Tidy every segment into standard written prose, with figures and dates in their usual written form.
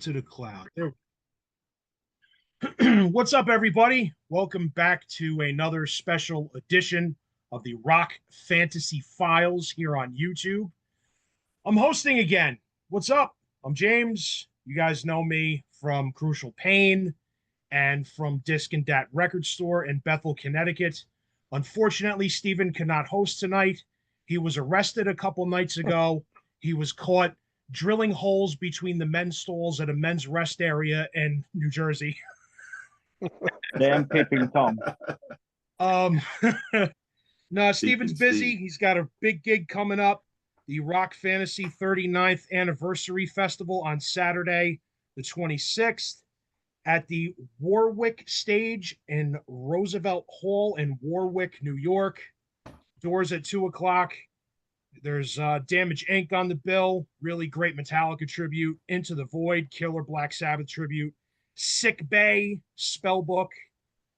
To the cloud. What's up, everybody? Welcome back to another special edition of the Rock Fantasy Files here on YouTube. I'm hosting again. What's up? I'm James. You guys know me from Crucial Pain and from Disc and Dat Record Store in Bethel, Connecticut. Unfortunately, Steven cannot host tonight. He was arrested a couple nights ago. He was caught drilling holes between the men's stalls at a men's rest area in New Jersey. Damn peeping Tom. No, Steven's busy. He's got a big gig coming up, the Rock Fantasy 39th Anniversary Festival on Saturday, the 26th, at the Warwick Stage in Roosevelt Hall in Warwick, New York. Doors at 2 o'clock. There's Damage Inc. on the bill, really great Metallica tribute, Into the Void, Killer Black Sabbath tribute, Sick Bay, Spellbook,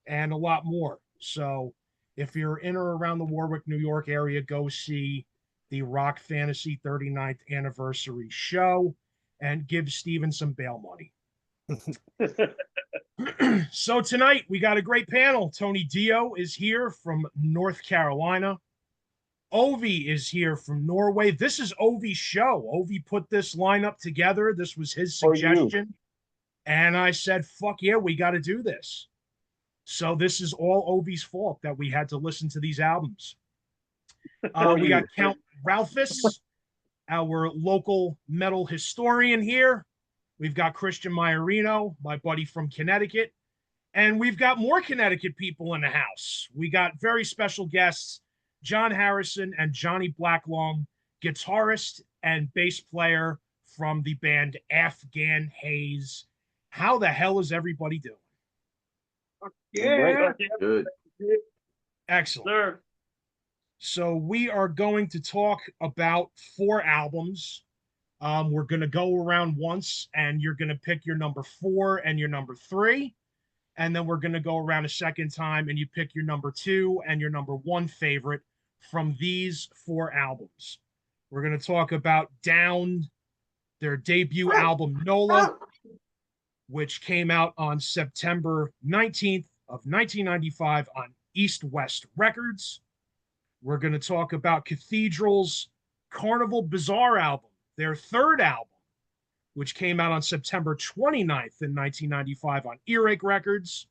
and a lot more. So if you're in or around the Warwick, New York area, go see the Rock Fantasy 39th Anniversary show and give Steven some bail money. So tonight we got a great panel. Tony Dio is here from North Carolina. Ove is here from Norway. This is Ovi's show. Ove put this lineup together. This was his suggestion. And I said, fuck yeah, we got to do this. So this is all Ovi's fault that we had to listen to these albums. We got Count Ralphus, our local metal historian here. We've got Christian Maiorino, my buddy from Connecticut. And we've got more Connecticut people in the house. We got very special guests, John Harrison and Johnny Blacklong, guitarist and bass player from the band Afghan Haze. How the hell is everybody doing? Yeah. Good. Excellent. Sir. So we are going to talk about 4 albums. We're going to go around once, and you're going to pick your number 4 and your number 3. And then we're going to go around a second time, and you pick your number 2 and your number 1 favorite from these 4 albums. We're going to talk about Down, their debut album, NOLA, which came out on September 19th of 1995 on East West Records. We're going to talk about Cathedral's Carnival Bazaar album, their 3rd album, which came out on September 29th in 1995 on Earache Records.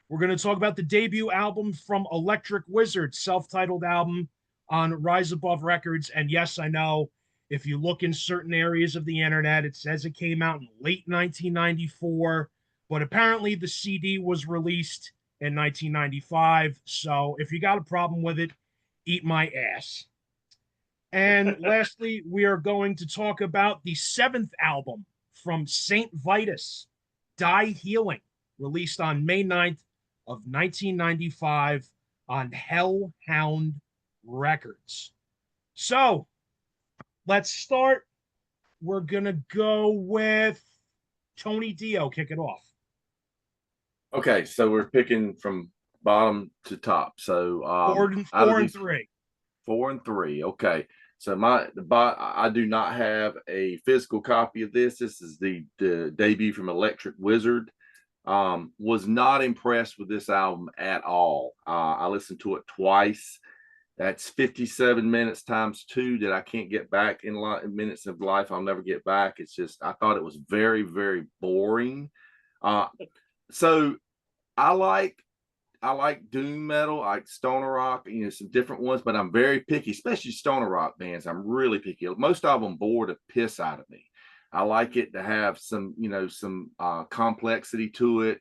We're going to talk about the debut album from Electric Wizard, self-titled album on Rise Above Records. And yes, I know, if you look in certain areas of the internet, it says it came out in late 1994, but apparently the CD was released in 1995. So if you got a problem with it, eat my ass. And lastly, we are going to talk about the 7th album from St. Vitus, Die Healing, released on May 9th of 1995 on Hellhound Records. So let's start. We're going to go with Tony Dio. Kick it off. Okay, so we're picking from bottom to top. So 4 and 3. 4 and 3. Okay. So I do not have a physical copy of this. This is the debut from Electric Wizard. Was not impressed with this album at all. I listened to it twice. That's 57 minutes times 2 that I can't get back in minutes of life. I'll never get back. It's just, I thought it was very, very boring. So I like doom metal, I like stoner rock, some different ones, but I'm very picky, especially stoner rock bands. I'm really picky. Most of them bore the piss out of me. I like it to have some, some complexity to it,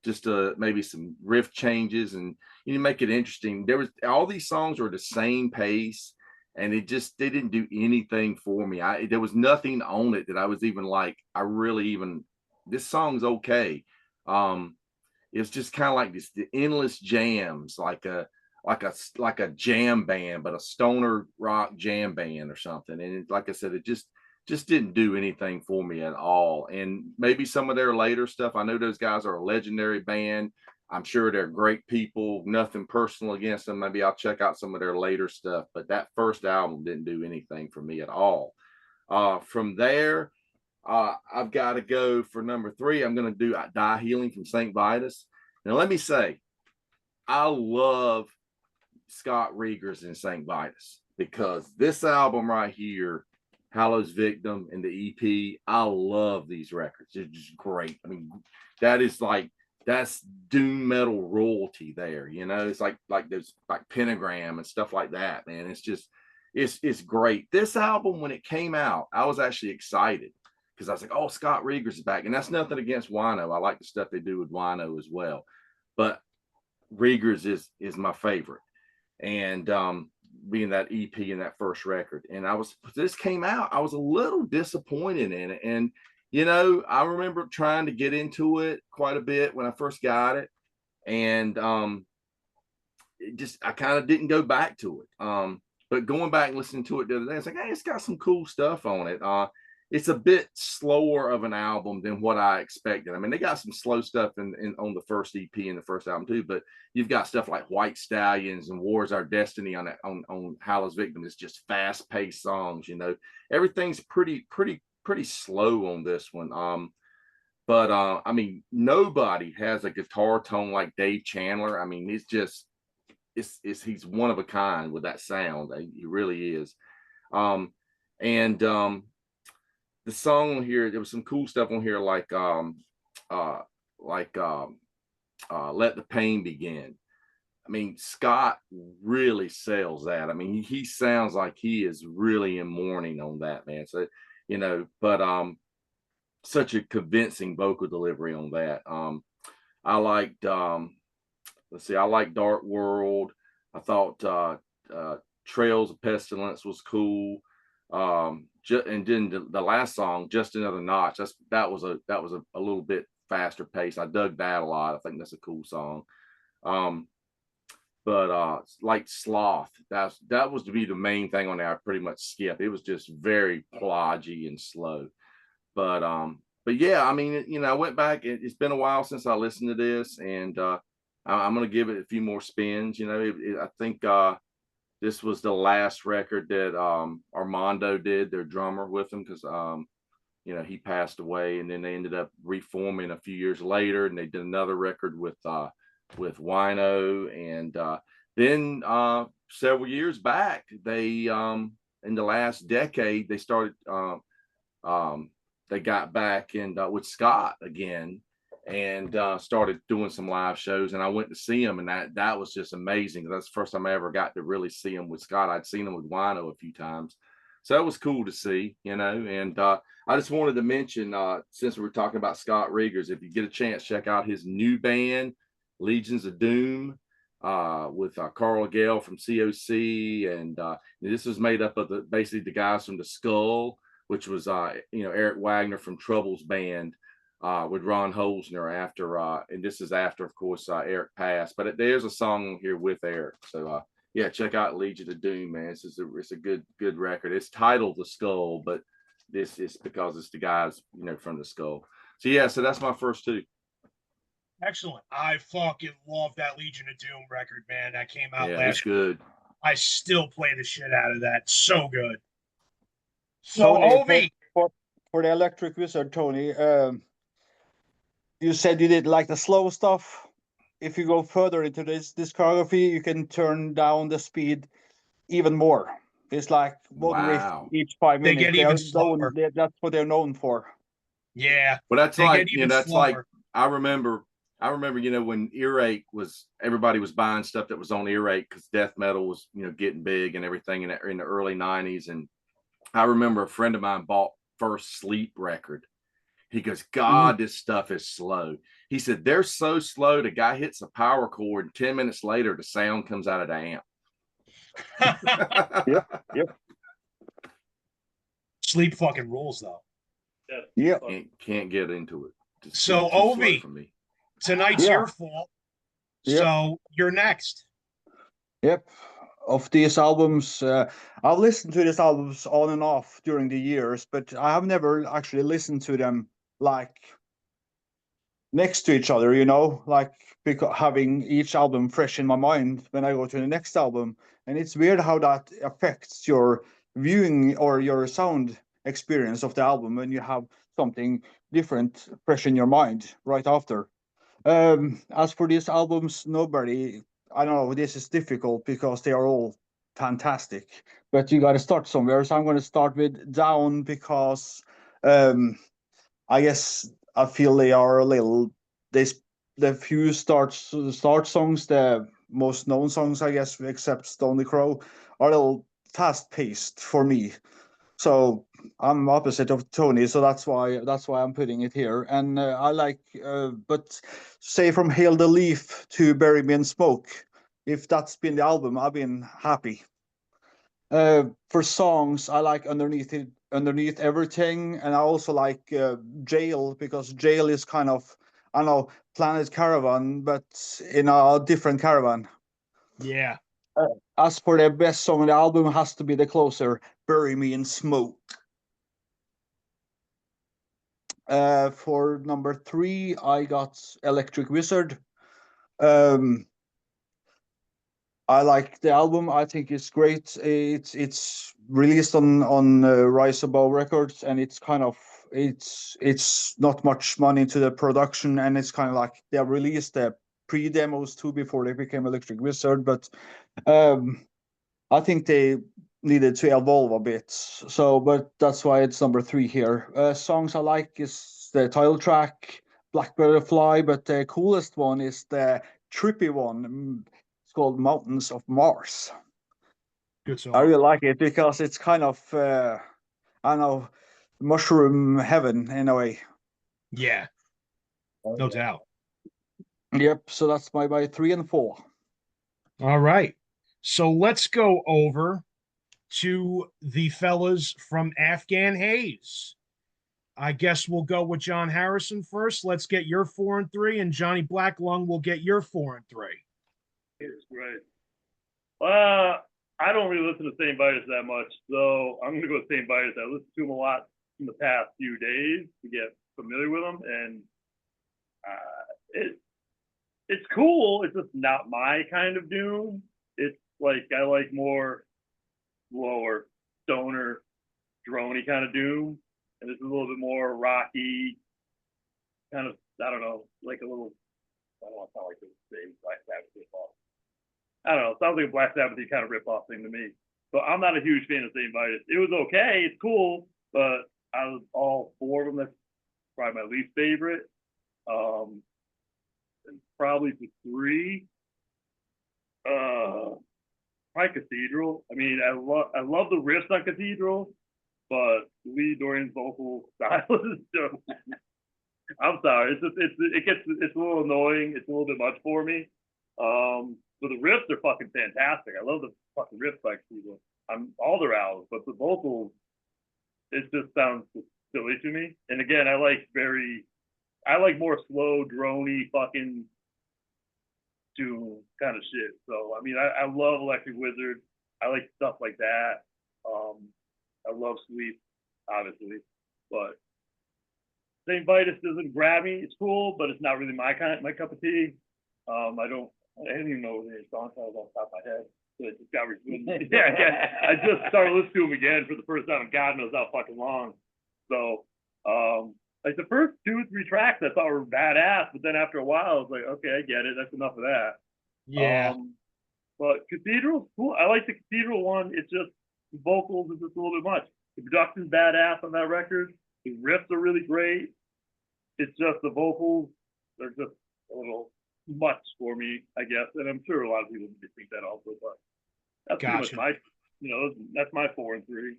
just maybe some riff changes, and make it interesting. All these songs are the same pace, and they didn't do anything for me. There was nothing on it that I was even like, this song's okay. It's just kind of like the endless jams, like a jam band, but a stoner rock jam band or something. And like I said, it just didn't do anything for me at all. And maybe some of their later stuff, I know those guys are a legendary band. I'm sure they're great people, nothing personal against them. Maybe I'll check out some of their later stuff, but that first album didn't do anything for me at all. From there, I've got to go for number 3. I'm going to do Die Healing from St. Vitus. Now, let me say, I love Scott Reger's in St. Vitus because this album right here, Hallow's Victim and the EP, I love these records. They're just great. I mean, that's doom metal royalty there. You know, it's like there's like Pentagram and stuff like that, man. It's just it's great. This album, when it came out, I was actually excited because I was like, oh, Scott Reger's back. And that's nothing against Wino. I like the stuff they do with Wino as well. But Reger's is my favorite. And being that EP in that first record. And this came out, I was a little disappointed in it. And, you know, I remember trying to get into it quite a bit when I first got it. And I kind of didn't go back to it. But going back and listening to it the other day, it's like, hey, it's got some cool stuff on it. It's a bit slower of an album than what I expected. I mean, they got some slow stuff in on the first EP and the first album too, but you've got stuff like White Stallions and War Is Our Destiny on Hallow's Victim. It's just fast-paced songs, you know. Everything's pretty slow on this one. But I mean, nobody has a guitar tone like Dave Chandler. I mean, he's one of a kind with that sound. He really is. The song on here, there was some cool stuff on here like Let the Pain Begin. I mean, Scott really sells that. I mean, he sounds like he is really in mourning on that, man. So, you know, but such a convincing vocal delivery on that. I liked I like Dark World. I thought Trails of Pestilence was cool. And then the last song, Just Another Notch, that was a little bit faster pace. I dug that a lot. I think that's a cool song. But like Sloth, that was to be the main thing on there. I pretty much skipped. It was just very plodgy and slow. But yeah, I mean, you know, I went back. It's been a while since I listened to this, and I'm gonna give it a few more spins. You know, I think this was the last record that Armando did, their drummer, with him, because you know, he passed away, and then they ended up reforming a few years later, and they did another record with Wino, and then several years back, they in the last decade they started they got back and with Scott again, and started doing some live shows, and I went to see him, and that was just amazing. That's the first time I ever got to really see him with Scott. I'd seen him with Wino a few times, so that was cool to see, you know. And I just wanted to mention, since we were talking about Scott Regers, if you get a chance, check out his new band, Legions of Doom, with Carl Gale from COC, and this was made up of basically the guys from the Skull, which was you know, Eric Wagner from Trouble's band, with Ron Holzner after, and this is after, of course, Eric passed. But there's a song here with Eric, so yeah, check out Legion of Doom, man. It's a good record. It's titled The Skull, but this is because it's the guys, you know, from the Skull. So yeah, so that's my first two. Excellent. I fucking love that Legion of Doom record, man. That came out Yeah, last it's good. I still play the shit out of that. So good. So, Tony, Ovi, for the Electric Wizard, Tony, you said you didn't like the slow stuff. If you go further into this discography, you can turn down the speed even more. It's like one riff each 5 minutes. They get even slower. That's what they're known for. Yeah. Well, that's like, you know, that's slower. like, I remember, you know, when Earache everybody was buying stuff that was on Earache because death metal was, you know, getting big and everything in the early 90s. And I remember a friend of mine bought First Sleep record. He goes, God, this stuff is slow. He said, they're so slow, the guy hits a power chord, and 10 minutes later, the sound comes out of the amp. Yep. Sleep fucking rules, though. Yeah. Can't get into it. Just so, Ovi, tonight's your fault. Yep. So, you're next. Yep. Of these albums, I've listened to these albums on and off during the years, but I have never actually listened to them like next to each other, you know, like having each album fresh in my mind when I go to the next album. And it's weird how that affects your viewing or your sound experience of the album when you have something different fresh in your mind right after. As for these albums, nobody, I don't know, this is difficult because they are all fantastic, but you got to start somewhere. So I'm going to start with Down because um, I guess I feel they are a little, they, the few start songs, the most known songs, I guess, except Stony Crow, are a little fast paced for me. So I'm opposite of Tony, so that's why I'm putting it here. And I like, but say from Hail the Leaf to Bury Me in Smoke, if that's been the album, I've been happy. For songs, I like Underneath Everything, and I also like Jail because Jail is kind of, I know, Planet Caravan, but in a different caravan. Yeah. As for the best song on the album, has to be the closer, Bury Me in Smoke. For number 3, I got Electric Wizard. Um, I like the album. I think it's great. It's released on Rise Above Records, and it's kind of it's not much money to the production, and it's kind of like they have released the pre-demos too before they became Electric Wizard. But I think they needed to evolve a bit. So, but that's why it's number 3 here. Songs I like is the title track, Black Butterfly, but the coolest one is the trippy one. It's called Mountains of Mars. Good I song. really like it because it's kind of, I don't know, mushroom heaven in a way. Yeah, no doubt. Yep. So that's my 3 and 4. All right. So let's go over to the fellas from Afghan Haze. I guess we'll go with John Harrison first. Let's get your 4 and 3, and Johnny Blacklung will get your 4 and 3. It's great. I don't really listen to St. Vitus that much, so I'm gonna go with St. Vitus. I listened to him a lot in the past few days to get familiar with him, and it's cool. It's just not my kind of doom. It's like I like more lower stoner, droney kind of doom, and this is a little bit more rocky, kind of, I don't know, like a little. I don't want to sound like the same Black Sabbath ripoff. I don't know. It sounds like a Black Sabbath kind of ripoff thing to me. So I'm not a huge fan of St. Vitus. It was okay. It's cool, but I was all 4 of them. That's probably my least favorite. And probably the 3. Probably Cathedral. I mean, I love the riffs on Cathedral, but Lee Dorian's vocal style is just. I'm sorry. It's a little annoying. It's a little bit much for me. But the riffs are fucking fantastic. I love the fucking riffs by Cathedral on all their albums, but the vocals, it just sounds silly to me. And again, I like more slow, droney, fucking doom kind of shit. So I mean, I love Electric Wizard. I like stuff like that. I love Sleep, obviously, but St. Vitus doesn't grab me. It's cool, but it's not really my cup of tea. I didn't even know the song titles off the top of my head. So it just got yeah. I just started listening to them again for the first time in God knows how fucking long. So like the first 2 or 3 tracks I thought were badass, but then after a while I was like, okay, I get it. That's enough of that. Yeah. But Cathedral's cool. I like the Cathedral one. It's just the vocals is just a little bit much. The production's badass on that record. The riffs are really great. It's just the vocals, they're just a little much for me, I guess. And I'm sure a lot of people think that also, but that's pretty much that's my 4 and 3.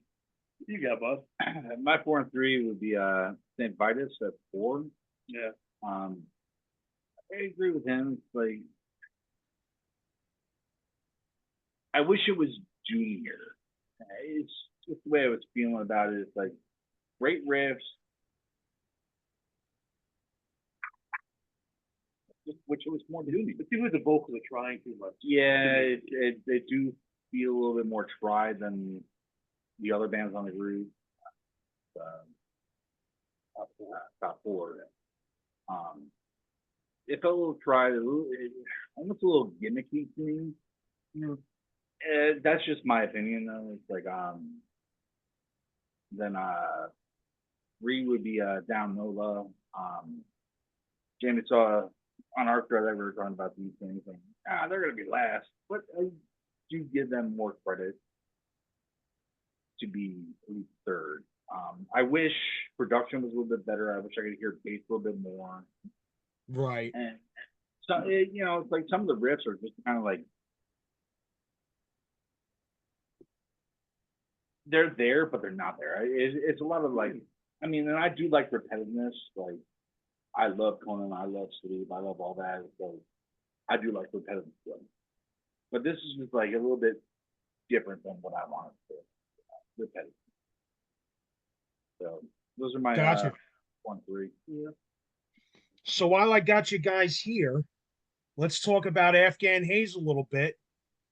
What you got, Bud? My 4 and 3 would be St. Vitus at 4. Yeah. I agree with him. It's like I wish it was Junior. It's just the way I was feeling about it. It's like great riffs. Which was more Doomy. It seems like the vocals are trying too much. Yeah, they do feel a little bit more tried than the other bands on the group. Top 4. It felt a little tried, almost a little gimmicky to me. That's just my opinion, though. It's like then 3 would be Down Nola. Jamie saw on our thread that we were talking about these things, and they're gonna be last, but I do give them more credit to be at least third. I wish production was a little bit better. I wish I could hear bass a little bit more. Right. And so, you know, it's like some of the riffs are just kind of like they're there, but they're not there. It's a lot of like, I mean, and I do like repetitiveness. Like, I love Conan, I love Sleep, I love all that. So I do like repetitive stuff. But this is just like a little bit different than what I wanted to repetitive. So those are my Gotcha. 1, 3. Yeah. So while I got you guys here, let's talk about Afghan Haze a little bit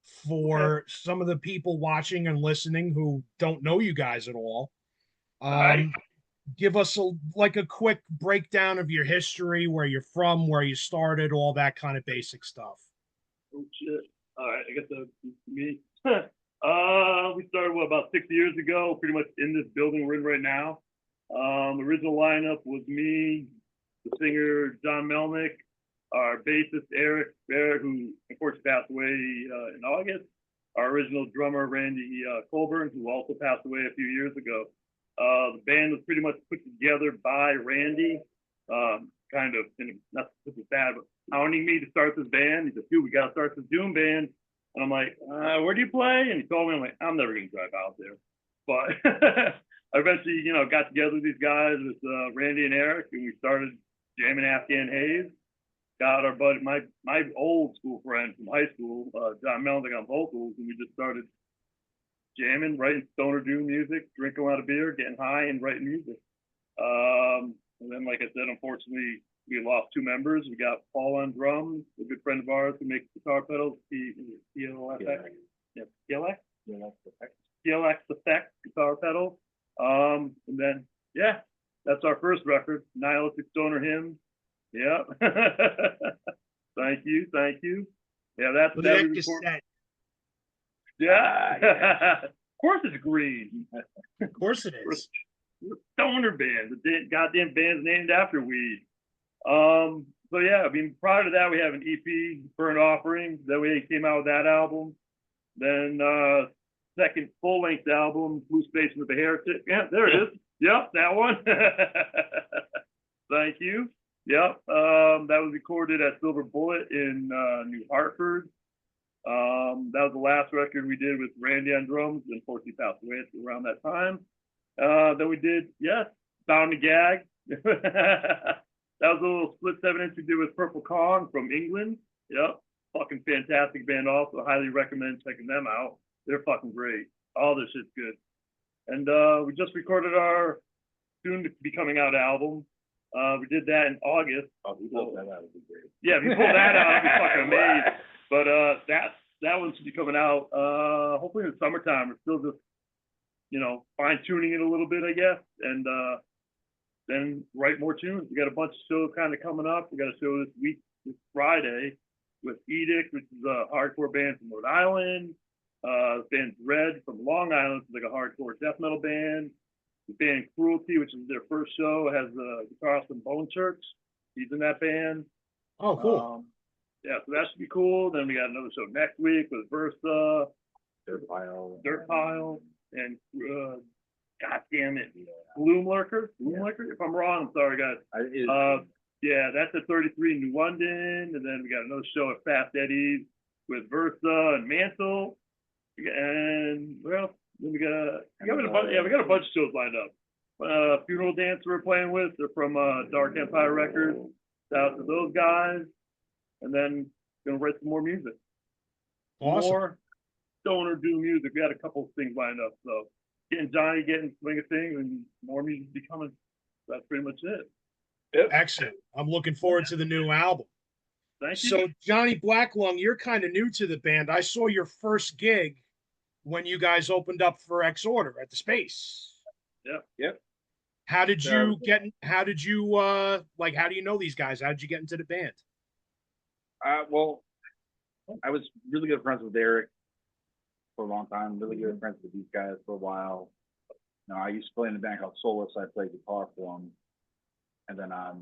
for some of the people watching and listening who don't know you guys at all. right. Give us a quick breakdown of your history, where you're from, where you started, all that kind of basic stuff. Oh shit. All right, I guess that's me. We started about 6 years ago, pretty much in this building we're in right now. Original lineup was me, the singer John Melnick, our bassist Eric, who unfortunately passed away in August. Our original drummer Randy Colburn, who also passed away a few years ago. The band was pretty much put together by Randy, kind of, and not this is bad, but hounding me to start this band. He said, "Dude, we got to start this doom band." And I'm like, "Where do you play?" And he told me, I'm like, "I'm never going to drive out there." But I eventually, you know, got together with these guys, with Randy and Eric, and we started jamming Afghan Haze. Got our buddy, my old school friend from high school, John Melnick on vocals, and we just started jamming, writing stoner doom music, drinking a lot of beer, getting high, and writing music. And then, like I said, unfortunately, we lost 2 members. We got Paul on drums, a good friend of ours who makes guitar pedals, PLX, yeah, PLX Effect guitar pedal. And then, yeah, that's our first record, Nihilistic Stoner Hymn. Yeah. Thank you. Yeah, that's Look that at we that record. cassette. Yeah. Of course it's green. Of course it is. We're a stoner band. The goddamn band's named after weed. So yeah, I mean, prior to that, we have an EP, Burnt Offering. Then we came out with that album. Then second full-length album, Blue Space with the Heretic. Yeah, there it is. Yep, that one. Thank you. Yep, that was recorded at Silver Bullet in New Hartford. That was the last record we did with Randy on drums. Unfortunately, passed away around that time. Then we did, yes, Bound to Gag. That was a little split 7-inch we did with Purple Kong from England. Yep, fucking fantastic band. Also, highly recommend checking them out. They're fucking great. All this shit's good. And we just recorded our soon to be coming out album. We did that in August. Oh, we pulled that out. It'd be great. Yeah, if you pull that out, I'd be fucking amazed. But that one should be coming out hopefully in the summertime. We're still just, you know, fine tuning it a little bit, I guess, and then write more tunes. We got a bunch of shows kind of coming up. We got a show this Friday with Edict, which is a hardcore band from Rhode Island. The band Dread from Long Island, which is like a hardcore death metal band. The band Cruelty, which is their first show, has a guitarist from Bone Church. He's in that band. Oh, cool. Yeah, so that should be cool. Then we got another show next week with Versa, Dirt Pile, and God damn it, Bloom Lurker. If I'm wrong, I'm sorry, guys. Yeah, that's at 33 in New London, and then we got another show at Fast Eddie's with Versa and Mantle, and well, then we got a bunch of shows lined up. Funeral Dance we're playing with. They're from Dark Empire Records. Shout out to those guys, and then gonna write some more music. Awesome. More stoner do music. We had a couple of things lined up, so getting swing of things, and more music be coming. That's pretty much it. Yep. Excellent. I'm looking forward to the new album. Thank you. So, Johnny Blacklung, you're kind of new to the band. I saw your first gig when you guys opened up for X Order at the Space. Yep. How did you how do you know these guys? How did you get into the band? Well, I was really good friends with Eric for a long time, really good friends with these guys for a while. No, I used to play in a band called Solace. I played guitar for them, and then I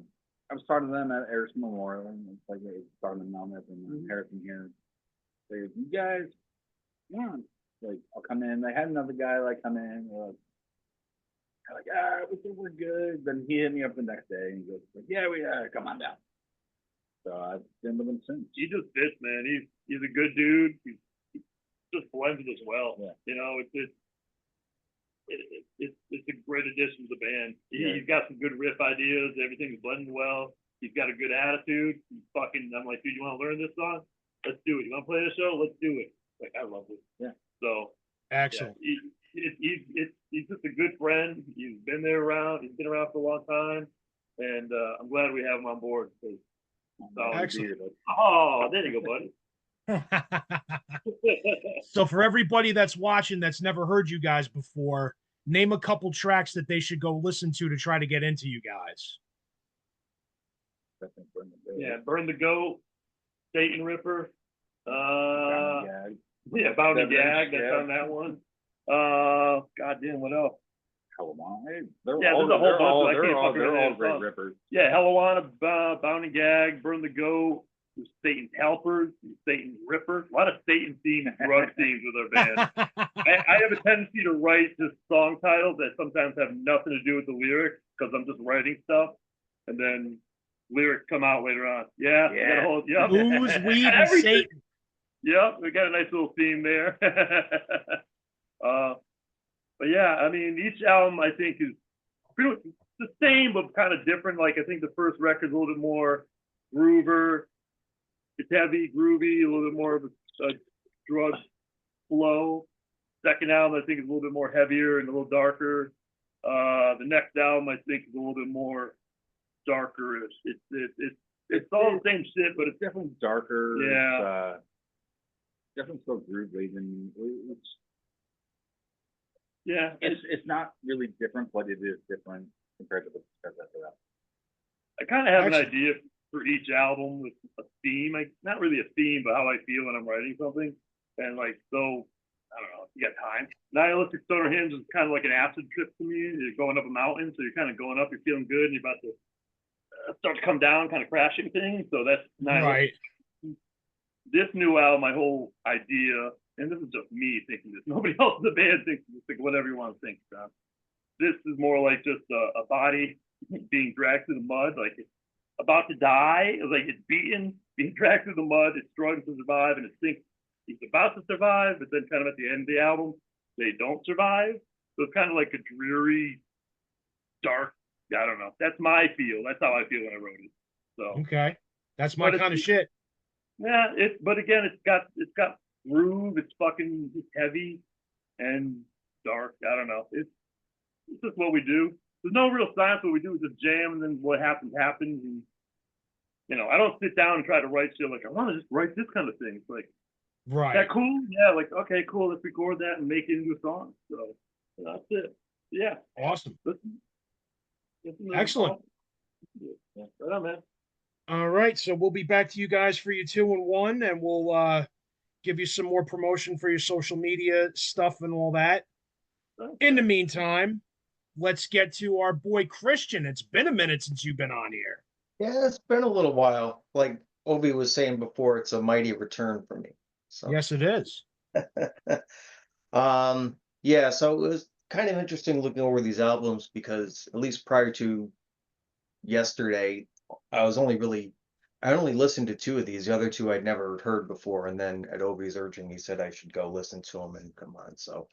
was starting them at Harrison Memorial, and it's like they started in Melnett and Harrison here. They, you guys, yeah, like I'll come in. They had another guy like come in. Like, we think we're good. Then he hit me up the next day and he goes, like, yeah, we come on down. So I've been with him since. He just fits, man. He's a good dude. He just blends with us well. Yeah. You know, it's a great addition to the band. Yeah. He's got some good riff ideas. Everything's blending well. He's got a good attitude. I'm like, dude, you want to learn this song? Let's do it. You want to play the show? Let's do it. Like, I love it. Yeah. So Excellent. Yeah, he's just a good friend. He's been around for a long time, and I'm glad we have him on board. Excellent. Oh, there you go, buddy. So for everybody that's watching that's never heard you guys before, name a couple tracks that they should go listen to try to get into you guys. Yeah, Burn the Goat, Satan Ripper. Yeah, Bound and Gag. That's on that one. Goddamn, what else? Hellawani. There's a whole bunch. They're all great rippers. Yeah, Hellawani, Bound and Gag, Burn the Goat, Satan's Helpers, Satan's Rippers. A lot of Satan-themed drug themes with our band. I have a tendency to write just song titles that sometimes have nothing to do with the lyrics because I'm just writing stuff, and then lyrics come out later on. Yeah. Booze, weed, and Satan. Yep, we got a nice little theme there. But yeah, I mean, each album I think is pretty much the same but kind of different. Like I think the first record's a little bit more groover. It's heavy, groovy, a little bit more of a drug flow. Second album I think is a little bit more heavier and a little darker. The next album I think is a little bit more darker. It's all the same shit, but it's definitely darker. Yeah. It's, definitely still groovy than it's not really different, but it is different compared to the after that. I kind of have an idea for each album with a theme. Not really a theme, but how I feel when I'm writing something. And like, so I don't know, if you got time. Nihilistic Stoner Hymns is kind of like an acid trip to me. You're going up a mountain, so you're kind of going up, you're feeling good, and you're about to start to come down, kind of crashing thing. So that's Nihilistic. Right. This new album, my whole idea, and this is just me thinking this. Nobody else in the band thinks this. Think whatever you want to think, John. This is more like just a body being dragged through the mud, like it's about to die. It's like it's beaten, being dragged through the mud. It's struggling to survive, and it thinks it's about to survive, but then kind of at the end of the album, they don't survive. So it's kind of like a dreary, dark. I don't know. That's my feel. That's how I feel when I wrote it. So okay, that's my kind of shit. Yeah, but again, it's got groove. It's heavy and dark. I don't know. It's just what we do. There's no real science. What we do is just jam, and then what happens. And I don't sit down and try to write shit like I want to just write this kind of thing. It's like, right? Is that cool? Yeah. Like, okay, cool. Let's record that and make it into a song. So that's it. Yeah. Awesome. Listen excellent. Yeah. Right on, man. All right, so we'll be back to you guys for your 2 and 1, and we'll give you some more promotion for your social media stuff and all that. Okay. In the meantime, let's get to our boy Christian. It's been a minute since you've been on here. Yeah, it's been a little while. Like Obi was saying before, it's a mighty return for me. So yes, it is. Yeah, so it was kind of interesting looking over these albums because at least prior to yesterday, I only listened to 2 of these. The other 2 I'd never heard before. And then at Obi's urging, he said I should go listen to them and come on. So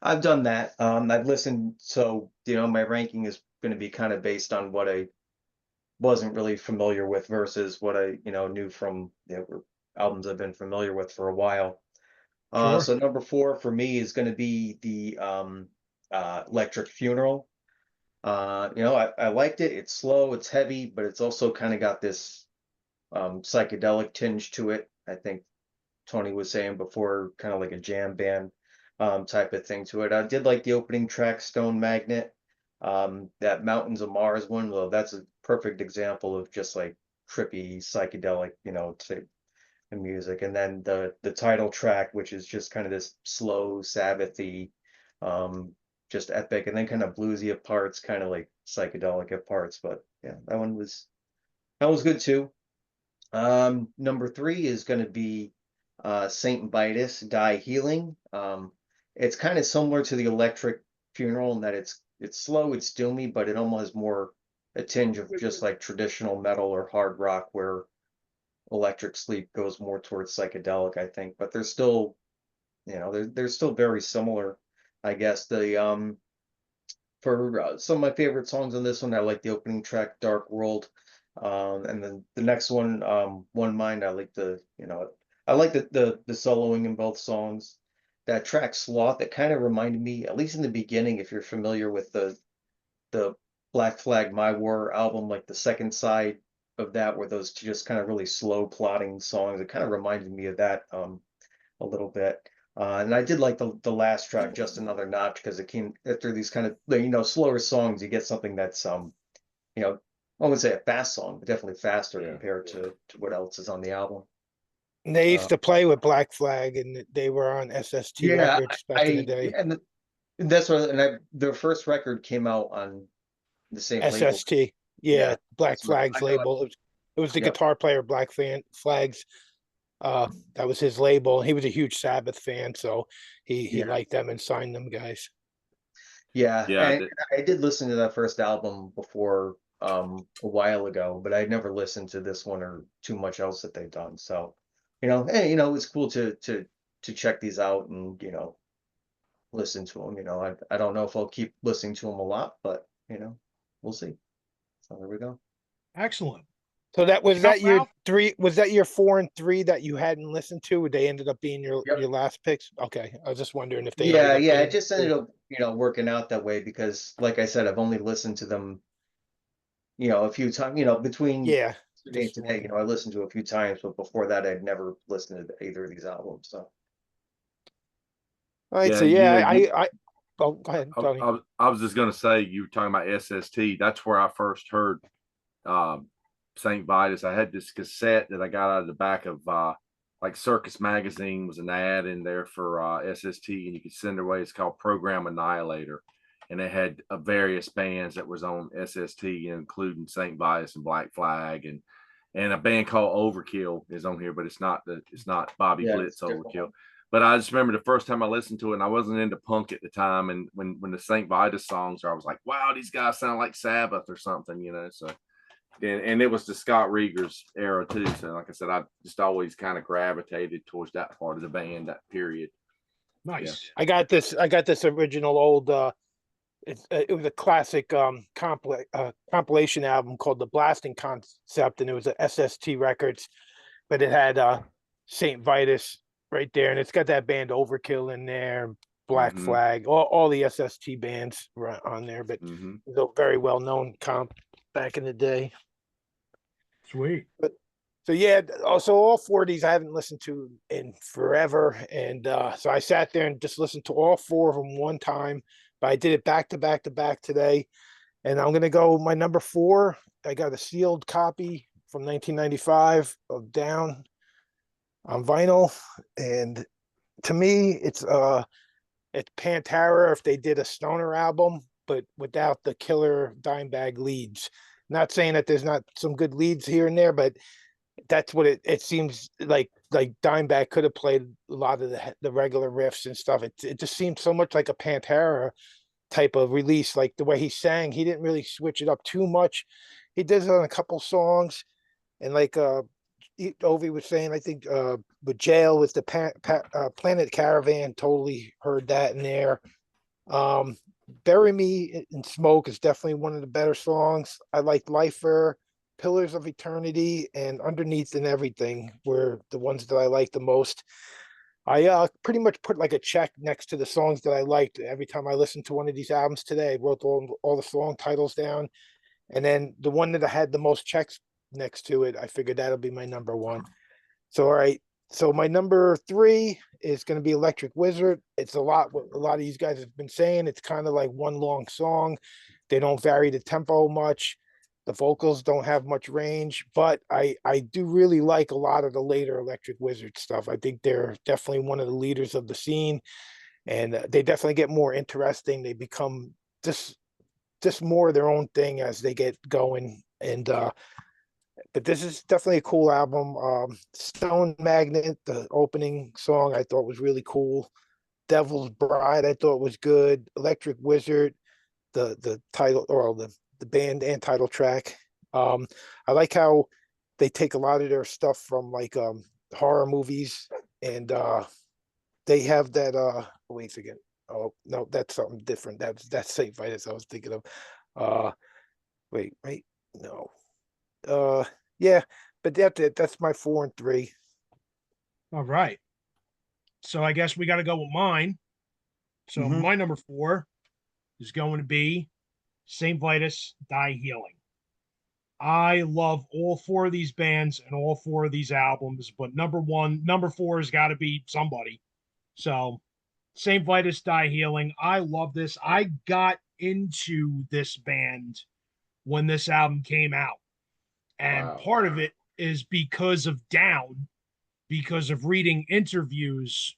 I've done that. I've listened. So, my ranking is going to be kind of based on what I wasn't really familiar with versus what I, knew from albums I've been familiar with for a while. Sure. So number 4 for me is going to be the Electric Funeral. I liked it. It's slow, it's heavy, but it's also kind of got this psychedelic tinge to it. I think Tony was saying before, kind of like a jam band type of thing to it. I did like the opening track, Stone Magnet. That Mountains of Mars one, well, that's a perfect example of just like trippy psychedelic, type of music. And then the title track, which is just kind of this slow Sabbathy just epic, and then kind of bluesy at parts, kind of like psychedelic at parts. But yeah, that was good too. Number 3 is going to be Saint Vitus, Die Healing. It's kind of similar to the Electric Funeral in that it's slow, it's doomy, but it almost has more a tinge of just like traditional metal or hard rock, where Electric Sleep goes more towards psychedelic, I think. But they're still, they're still very similar, I guess. The for some of my favorite songs on this one, I like the opening track, Dark World. And then the next one, One Mind, I like I like the soloing in both songs. That track Sloth, that kind of reminded me, at least in the beginning, if you're familiar with the Black Flag My War album, like the second side of that, where those just kind of really slow plodding songs, it kind of reminded me of that a little bit. And I did like the last track, Just Another Notch, because it came after these kind of slower songs. You get something that's I wouldn't say a fast song, but definitely faster compared to what else is on the album. And they used to play with Black Flag, and they were on SST records back in the day. And that's what, their first record came out on the same label. SST, yeah, Black Flag's label. It was the guitar player, Black Flag's. That was his label. He was a huge Sabbath fan, so he liked them and signed them guys. Yeah, I did listen to that first album before a while ago, but I never listened to this one or too much else that they've done. So, hey, it's cool to check these out and listen to them. I don't know if I'll keep listening to them a lot, but we'll see. So there we go. Excellent. So that your 3? Was that your 4 and 3 that you hadn't listened to? They ended up being your last picks. Okay, I was just wondering if they. It just ended up working out that way, because, like I said, I've only listened to them a few times. Between today and today, I listened to a few times, but before that, I'd never listened to either of these albums. So. All right. I oh, go ahead, Tony. I was just gonna say, you were talking about SST. That's where I first heard Saint Vitus. I had this cassette that I got out of the back of like Circus Magazine, was an ad in there for SST, and you could send it away. It's called Program Annihilator, and it had various bands that was on SST, including Saint Vitus and Black Flag, and a band called Overkill is on here, but it's not Bobby Blitz Overkill. But I just remember the first time I listened to it, and I wasn't into punk at the time, and when the Saint Vitus songs are, I was like, wow, these guys sound like Sabbath or something, so. And it was the Scott Rieger's era too. So, like I said, I just always kind of gravitated towards that part of the band, that period. Nice. Yeah. I got this original old. It was a classic compilation album called The Blasting Concept, and it was a SST Records, but it had Saint Vitus right there, and it's got that band Overkill in there, Black Flag, all the SST bands were on there, but it was a very well known comp back in the day. Sweet. But so yeah, also all 4 of these I haven't listened to in forever, and so I sat there and just listened to all 4 of them one time, but I did it back to back to back today, and I'm gonna go my number 4. I got a sealed copy from 1995 of Down on vinyl, and to me it's Pantera if they did a stoner album, but without the killer Dimebag leads. Not saying that there's not some good leads here and there, but that's what it seems like Dimebag could have played a lot of the regular riffs and stuff. It just seemed so much like a Pantera type of release, like the way he sang. He didn't really switch it up too much. He did it on a couple songs, and like Ovi was saying, I think with Jail with the Planet Caravan, totally heard that in there. Bury Me in Smoke is definitely one of the better songs. I like Lifer, Pillars of Eternity, and Underneath and Everything were the ones that I like the most. I pretty much put like a check next to the songs that I liked every time I listened to one of these albums today. I wrote all the song titles down, and then the one that I had the most checks next to it, I figured that'll be my number 1. So all right, so my number 3 is going to be Electric Wizard. It's what a lot of these guys have been saying. It's kind of like one long song. They don't vary the tempo much. The vocals don't have much range, but I do really like a lot of the later Electric Wizard stuff. I think they're definitely one of the leaders of the scene. and they definitely get more interesting. They become just more of their own thing as they get going. And but this is definitely a cool album. Stone Magnet, the opening song, I thought was really cool. Devil's Bride, I thought was good. Electric Wizard, the title, or the band and title track. I like how they take a lot of their stuff from like horror movies, and they have that wait again. Oh no, that's something different. That's Saint Vitus I was thinking of. Wait, no. Yeah, but that's it. That's my 4 and 3. All right. So I guess we got to go with mine. So my number 4 is going to be St. Vitus Die Healing. I love all 4 of these bands and all 4 of these albums, but number 4 has got to be somebody. So St. Vitus Die Healing. I love this. I got into this band when this album came out. And part of it is because of Down, because of reading interviews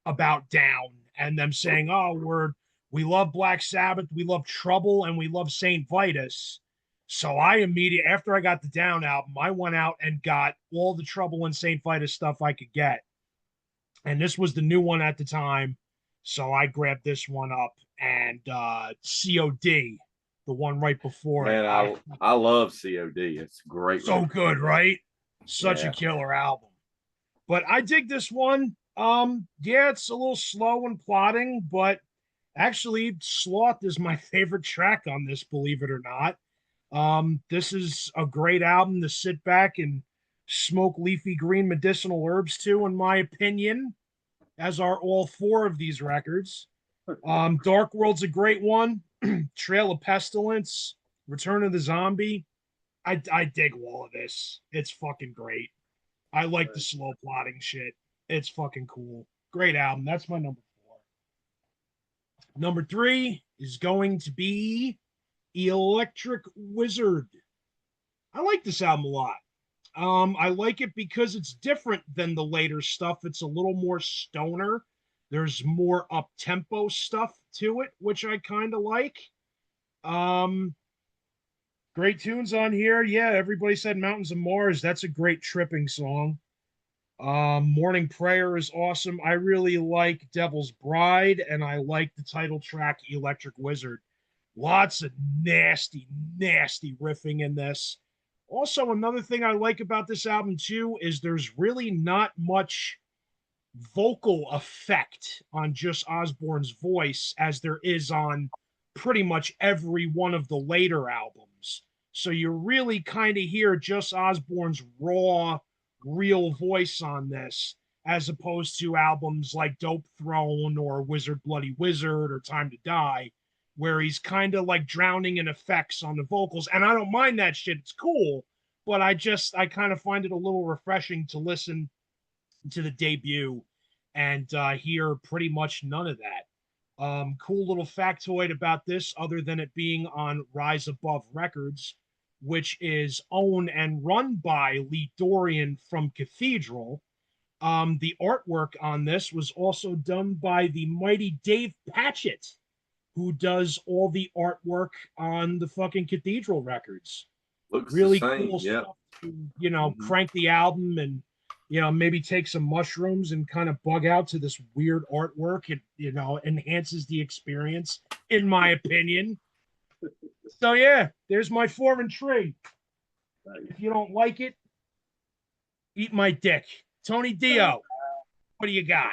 about Down and them saying, oh, we love Black Sabbath, we love Trouble, and we love St. Vitus. So I immediately, after I got the Down album, I went out and got all the Trouble and St. Vitus stuff I could get. And this was the new one at the time. So I grabbed this one up, and COD, the one right before Man, it. I love COD. It's great. So good, right? Such a killer album. But I dig this one. Yeah, it's a little slow and plodding, but actually, Sloth is my favorite track on this, believe it or not. This is a great album to sit back and smoke leafy green medicinal herbs to, in my opinion, as are all 4 of these records. Dark World's a great one. Trail of Pestilence, Return of the Zombie. I dig all of this. It's fucking great. I like the slow plotting shit. It's fucking cool. Great album. That's my number 4. Number 3 is going to be Electric Wizard. I like this album a lot. I like it because it's different than the later stuff. It's a little more stoner. There's more up-tempo stuff to it, which I kind of like. Great tunes on here. Yeah, everybody said Mountains of Mars. That's a great tripping song. Morning Prayer is awesome. I really like Devil's Bride, and I like the title track Electric Wizard. Lots of nasty, nasty riffing in this. Also, another thing I like about this album too is there's really not much vocal effect on just Osborne's voice as there is on pretty much every one of the later albums. So you really kind of hear just Osborne's raw, real voice on this, as opposed to albums like Dope Throne or Wizard Bloody Wizard or Time to Die, where he's kind of like drowning in effects on the vocals. And I don't mind that shit. It's cool. But I kind of find it a little refreshing to listen to the debut and hear pretty much none of that. Cool little factoid about this, other than it being on Rise Above Records, which is owned and run by Lee Dorian from Cathedral. The artwork on this was also done by the mighty Dave Patchett, who does all the artwork on the fucking Cathedral records. Looks really the same. cool Yep. stuff to, crank the album and, maybe take some mushrooms and kind of bug out to this weird artwork. It, enhances the experience, in my opinion. So, yeah, there's my 4 and 3. If you don't like it, eat my dick. Tony Dio, what do you got?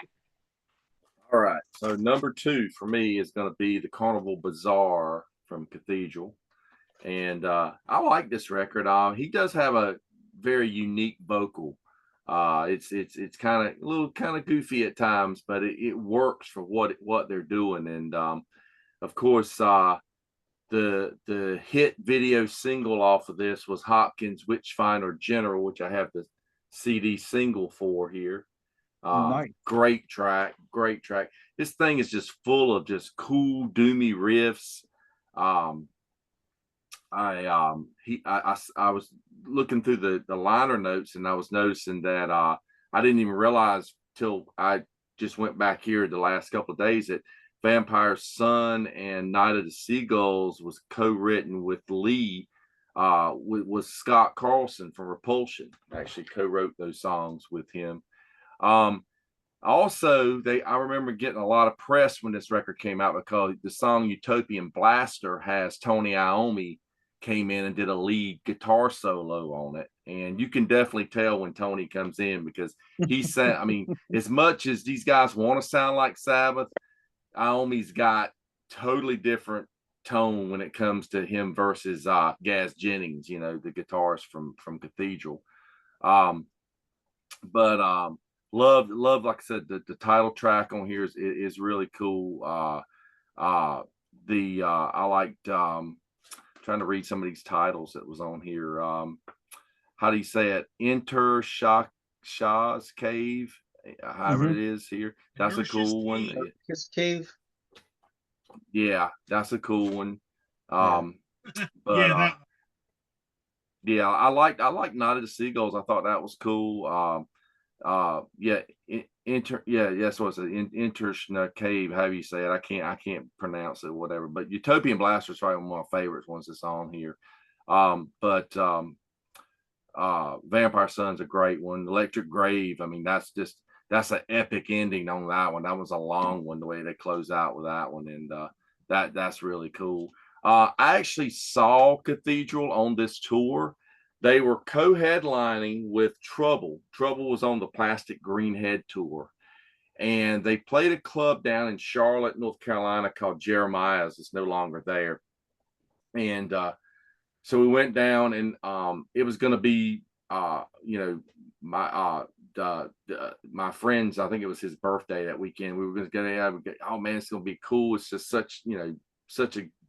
All right. So number 2 for me is going to be the Carnival Bazaar from Cathedral. And I like this record. He does have a very unique vocal. It's kind of a little kind of goofy at times, but it works for what they're doing. And of course, the hit video single off of this was Hopkins' Witchfinder General, which I have the CD single for here. Nice. Great track. This thing is just full of just cool doomy riffs. I was looking through the liner notes, and I was noticing that I didn't even realize till I just went back here the last couple of days that Vampire Sun and Night of the Seagulls was co-written with Lee, was Scott Carlson from Repulsion, actually co-wrote those songs with him. Also, I remember getting a lot of press when this record came out because the song Utopian Blaster has Tony Iommi came in and did a lead guitar solo on it. And you can definitely tell when Tony comes in because he said, I mean, as much as these guys want to sound like Sabbath, Iommi's got totally different tone when it comes to him versus Gaz Jennings, you know, the guitarist from Cathedral. Love, like I said, the title track on here is really cool. I liked trying to read some of these titles that was on here. How do you say it? Enter Shah's Cave, however it is here. That's a cool one. His Cave. Yeah, that's a cool one. Yeah, yeah, I like Night of the Seagulls. I thought that was cool. That's what it's Enter Cave, however you say it. I can't pronounce it, whatever. But Utopian Blaster is probably one of my favorites ones that's on here. Vampire Sun's a great one. Electric Grave, I mean, that's an epic ending on that one. That was a long one, the way they close out with that one, and that's really cool. I actually saw Cathedral on this tour. They were co-headlining with Trouble. Trouble was on the Plastic Greenhead tour. And they played a club down in Charlotte, North Carolina called Jeremiah's. It's no longer there. And so we went down, and it was going to be, my friends, I think it was his birthday that weekend. We were going to get, oh man, it's going to be cool. It's just such a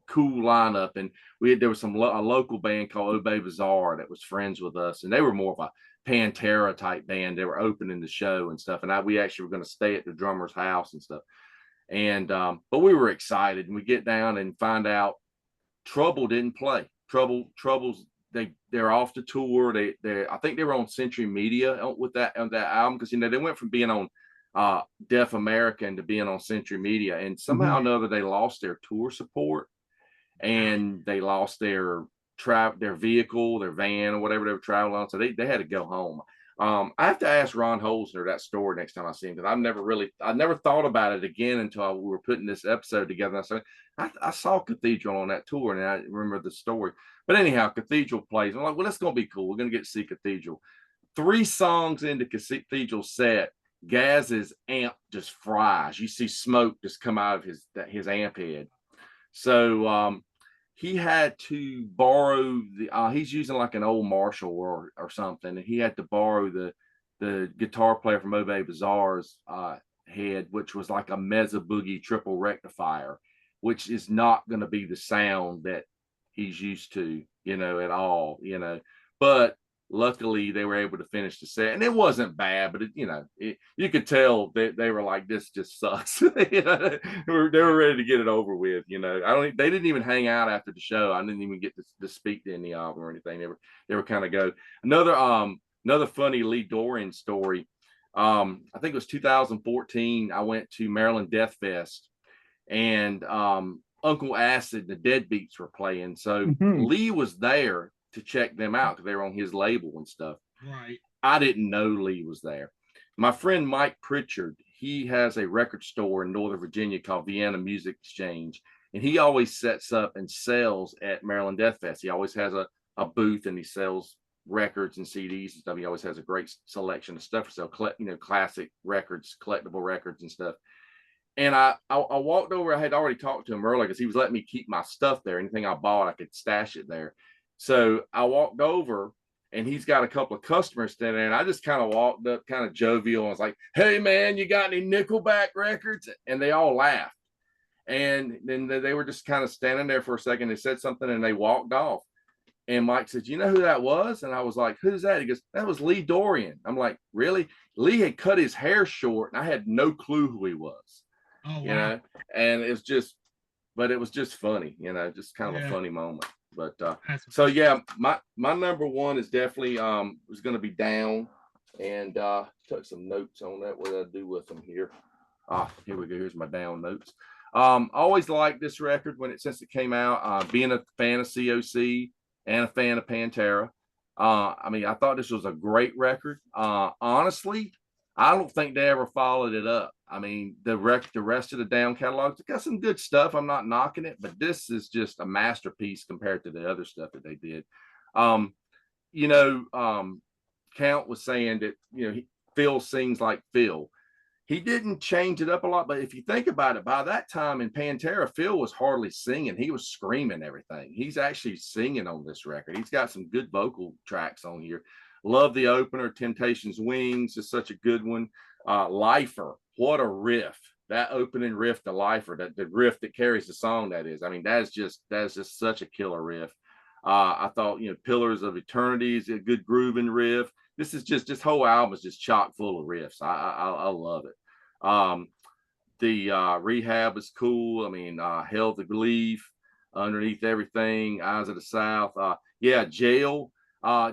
cool lineup. And there was a local band called Obey Bazaar that was friends with us, and they were more of a Pantera type band. They were opening the show and stuff, and we actually were going to stay at the drummer's house and stuff. And but we were excited, and we get down and find out Trouble didn't play. Trouble's they're off the tour. I think they were on Century Media with that album, because they went from being on Deaf American to being on Century Media, and somehow or another they lost their tour support, and they lost their vehicle, their van, or whatever they were traveling on. So they had to go home. I have to ask Ron Holzner that story next time I see him, because I never thought about it again until we were putting this episode together. And I said, I saw Cathedral on that tour, and I remember the story. But anyhow, Cathedral plays. I'm like, well, that's going to be cool. We're going to get to see Cathedral. 3 songs into Cathedral set, Gaz's amp just fries. You see smoke just come out of his amp head. So he had to borrow he's using like an old Marshall or something, and he had to borrow the guitar player from Ove Bazaar's head, which was like a Mezza Boogie triple rectifier, which is not going to be the sound that he's used to, at all, but luckily they were able to finish the set, and it wasn't bad, but you could tell that they were like, this just sucks. They were ready to get it over with. They didn't even hang out after the show. I didn't even get to speak to any album or anything. They were kind of go. Another funny Lee Dorian story. I think it was 2014. I went to Maryland Death Fest, and Uncle Acid and the Deadbeats were playing. So Lee was there to check them out because they were on his label and stuff. Right. I didn't know Lee was there. My friend Mike Pritchard, he has a record store in Northern Virginia called Vienna Music Exchange, and he always sets up and sells at Maryland Death Fest. He always has a booth, and he sells records and CDs and stuff. He always has a great selection of stuff for sale, classic records, collectible records and stuff. And I walked over. I had already talked to him earlier because he was letting me keep my stuff there. Anything I bought, I could stash it there. So I walked over, and he's got a couple of customers standing there, and I just kind of walked up, kind of jovial, and was like, "Hey man, you got any Nickelback records?" And they all laughed. And then they were just kind of standing there for a second. They said something, and they walked off. And Mike said, "You know who that was?" And I was like, "Who's that?" He goes, "That was Lee Dorian." I'm like, "Really?" Lee had cut his hair short, and I had no clue who he was. Oh, wow. And it's just, but it was just funny, just kind of a funny moment. But So yeah, my number one is definitely was going to be Down, and took some notes on that. What did I do with them here? Here we go. Here's my down notes. Always liked this record since it came out. Being a fan of COC and a fan of Pantera. I mean, I thought this was a great record. Honestly, I don't think they ever followed it up. I mean, the rest of the down catalogs got some good stuff. I'm not knocking it, but this is just a masterpiece compared to the other stuff that they did. Count was saying that Phil sings like Phil. He didn't change it up a lot, but if you think about it, by that time in Pantera, Phil was hardly singing. He was screaming everything. He's actually singing on this record. He's got some good vocal tracks on here. Love the opener, Temptations Wings is such a good one. Lifer, what a riff. That opening riff to Lifer, the riff that carries the song, that is. I mean, that's just such a killer riff. I thought, Pillars of Eternity is a good grooving riff. This whole album is just chock full of riffs. I love it. The Rehab is cool. I mean, Hell to Believe, Underneath Everything, Eyes of the South. Jail.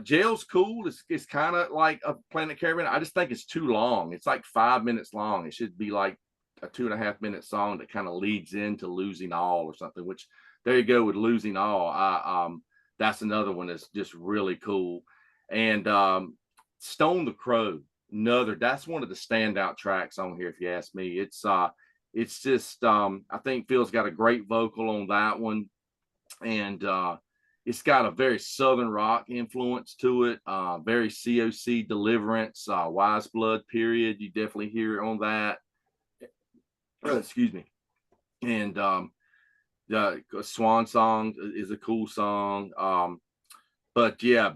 Jail's cool. It's kind of like a Planet Caravan. I just think it's too long. It's like 5 minutes long. It should be like a 2.5 minute song that kind of leads into Losing All or something, which there you go with Losing All. That's another one that's just really cool. And Stone the Crow, that's one of the standout tracks on here, if you ask me. It's just I think Phil's got a great vocal on that one, and it's got a very Southern rock influence to it, very COC Deliverance, Wise Blood period. You definitely hear it on that. Excuse me. And Swan Song is a cool song. But yeah,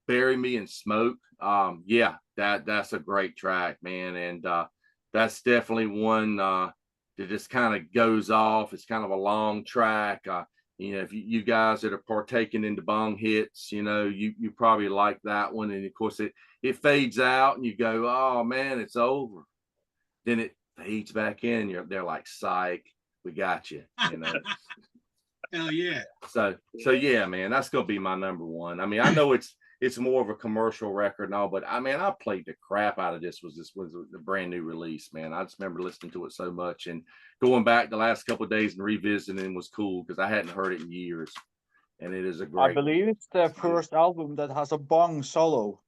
Bury Me in Smoke. That's a great track, man. And that's definitely one that just kind of goes off. It's kind of a long track. If you guys that are partaking in the bong hits, you probably like that one. And of course it fades out and you go, oh man, it's over. Then it fades back in. They're like, psych, we got you. Hell yeah. So yeah, man, that's gonna be my number one. I mean, I know it's more of a commercial record and all, but I mean, I played the crap out of this. This was a brand new release, man. I just remember listening to it so much, and going back the last couple of days and revisiting was cool because I hadn't heard it in years. And it is a great. I believe it's the first album that has a bong solo.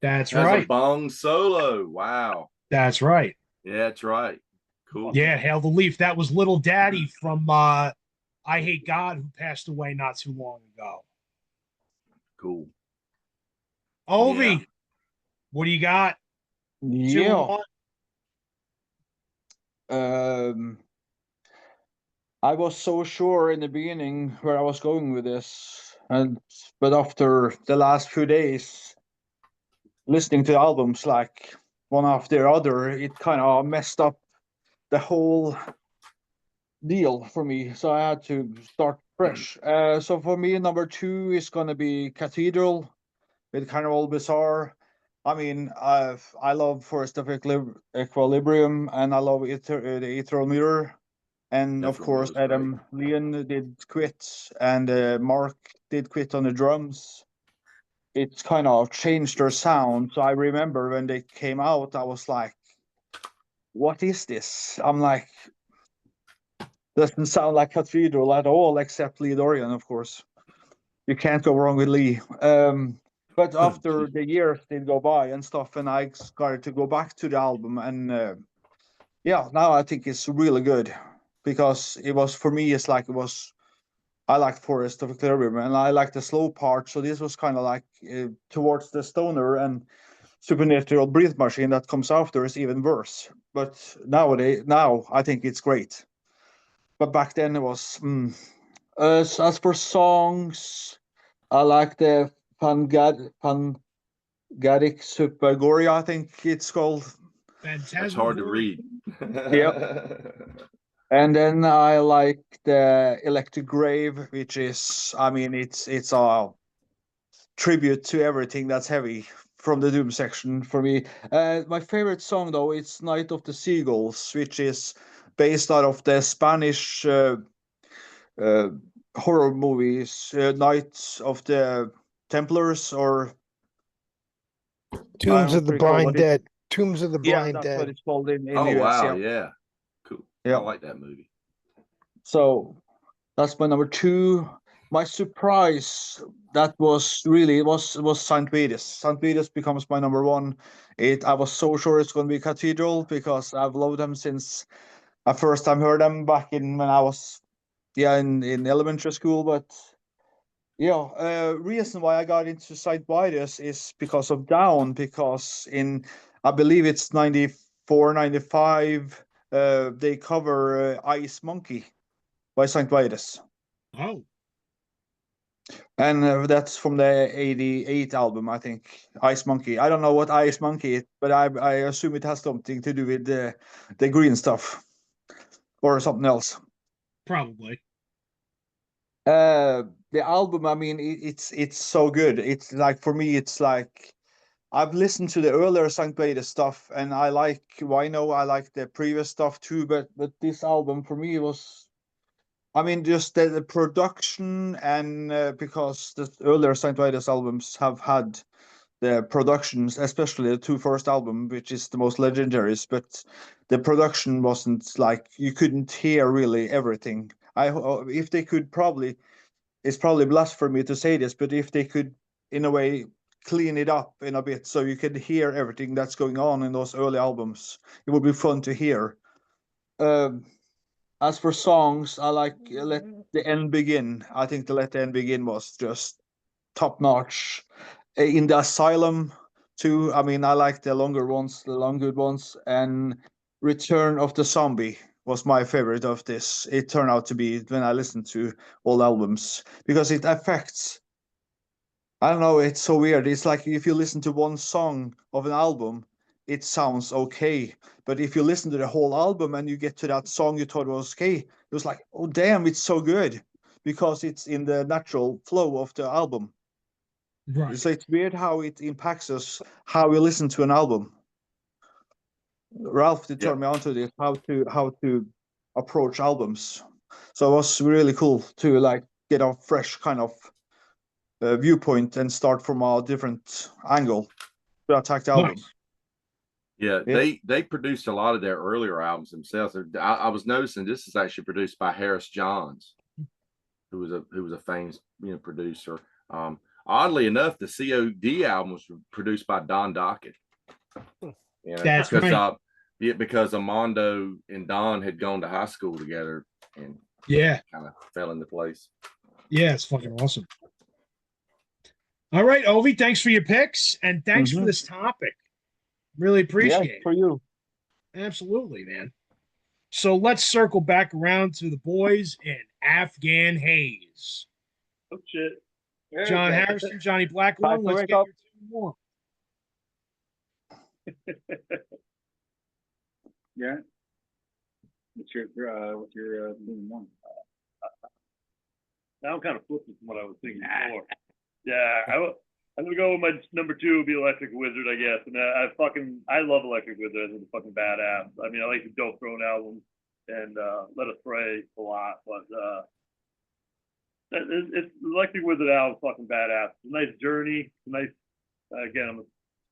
That's Has right. a bong solo. Wow. That's right. Yeah, that's right. Cool. Yeah, Hail the Leaf. That was Little Daddy from I Hate God, who passed away not too long ago. Cool. Ovi, what do you got? Yeah. I was so sure in the beginning where I was going with this, but after the last few days listening to albums like one after the other, it kind of messed up the whole deal for me. So I had to start fresh. So for me, number 2 is gonna be Cathedral with Carnival Bizarre. I mean, I love Forest of Equilibrium, and I love the Ethereal Mirror. And of course, Adam Leon did quit, and Mark did quit on the drums. It's kind of changed their sound. So I remember when they came out, I was like, what is this? I'm like, doesn't sound like Cathedral at all, except Lee Dorian, of course. You can't go wrong with Lee. But after the years did go by and stuff, and I started to go back to the album, and now I think it's really good. Because it was, for me, I like Forest of Equilibrium, and I like the slow part. So this was kind of like towards the stoner, and Supernatural Breath Machine that comes after is even worse. But now I think it's great. But back then it was. As for songs, I like the Pangadic Supergoria, I think it's called. That's hard to read. And then I like the Electric Grave, which is, I mean, it's a tribute to everything that's heavy from the Doom section for me. My favorite song, though, it's Night of the Seagulls, which is based out of the Spanish horror movies, Nights of the Templars, or Tombs of the Blind Dead. Tombs of the Yeah, Blind that's what Dead. it's called in Oh the US. wow, Yeah. yeah, cool. Yeah. I like that movie. So that's my number two. My surprise, that was really was Saint Vitus. Saint Vitus becomes my number one. I was so sure it's going to be Cathedral because I've loved them since I first time heard them back in when I was in elementary school. But reason why I got into Saint Vitus is because of Down, because in I believe it's 94, 95, they cover Ice Monkey by Saint Vitus. Oh, And that's from the 88 album, I think. Ice Monkey. I don't know what Ice Monkey is, but I assume it has something to do with the green stuff or something else. probably. The album, I mean, it's so good. It's like, for me, it's like I've listened to the earlier Saint Vitus stuff, and I like Wino. I like the previous stuff too, but this album for me was, I mean, just the production, and because the earlier Saint Vitus albums have had the productions, especially the two first album, which is the most legendaries, but the production wasn't like, you couldn't hear really everything. If they could probably, it's probably blasphemy to say this, but if they could, in a way, clean it up in a bit so you could hear everything that's going on in those early albums, it would be fun to hear. Um, as for songs, I like Let the End Begin. I think the Let the End Begin was just top notch. In the Asylum too, I mean, I like the longer ones, the long good ones, and Return of the Zombie was my favorite of this. It turned out to be when I listened to all albums, because it affects, I don't know, it's so weird. It's like if you listen to one song of an album, it sounds okay. But if you listen to the whole album and you get to that song you thought was okay, it was like, oh damn, it's so good, because it's in the natural flow of the album. Right. So it's weird how it impacts us, how we listen to an album. Ralph did turn me on to this, how to approach albums. So it was really cool to like get a fresh kind of viewpoint and start from a different angle to attack the album. Nice. Yeah, Yeah. they produced a lot of their earlier albums themselves. I was noticing this is actually produced by Harris Johns, who was a famous producer. Oddly enough, the COD album was produced by Don Dockett. That's because right. because Armando and Don had gone to high school together and Yeah. kind of fell into place. Yeah, it's fucking awesome. All right, Ovi, thanks for your picks and thanks for this topic. Really appreciate it. For you. Absolutely, man. So let's circle back around to the boys in Afghan Haze. Oh shit. John Okay. Harrison, Johnny Time Blacklung, to let's wake get up. your two more. Yeah. What's your one? Now I'm kind of flipping from what I was thinking before. Yeah, I'm gonna go with my number two would be Electric Wizard, I guess. And I love Electric Wizard. It's a fucking badass. I mean, I like the Dope Throne album and Let Us Pray a lot, but it's Electric Wizard album, fucking badass. It's a nice journey. It's a nice. Again, I'm a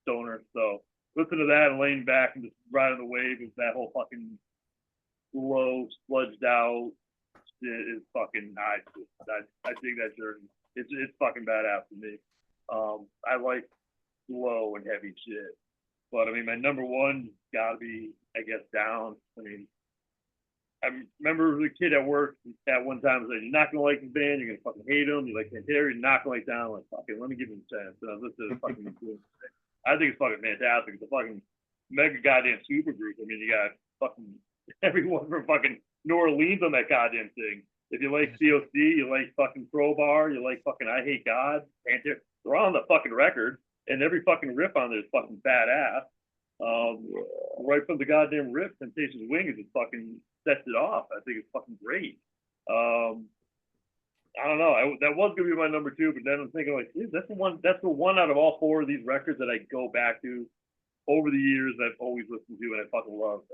stoner, so listen to that and laying back and just riding the wave of that whole fucking slow, sludged out shit is fucking nice. I dig that journey. It's fucking badass to me. I like slow and heavy shit, but I mean, my number one gotta be, I guess, Down. I mean, I remember the kid at work at one time said, "You're not gonna like the band. You're gonna fucking hate them. You like Pantera. You're not gonna like Down." I'm like, fucking, let me give him a chance. And I listened to the fucking. I think it's fucking fantastic. It's a fucking mega goddamn super group. I mean, you got fucking everyone from fucking New Orleans on that goddamn thing. If you like COC, you like fucking Crowbar, you like fucking I Hate God, Pantera, they're all on the fucking record, and every fucking riff on there is fucking badass. Right from the goddamn riff, Temptation's Wing is just fucking sets it off. I think it's fucking great. I don't know. That was gonna be my number two, but then I'm thinking like, that's the one. That's the one out of all four of these records that I go back to over the years. I've always listened to and I fucking loved.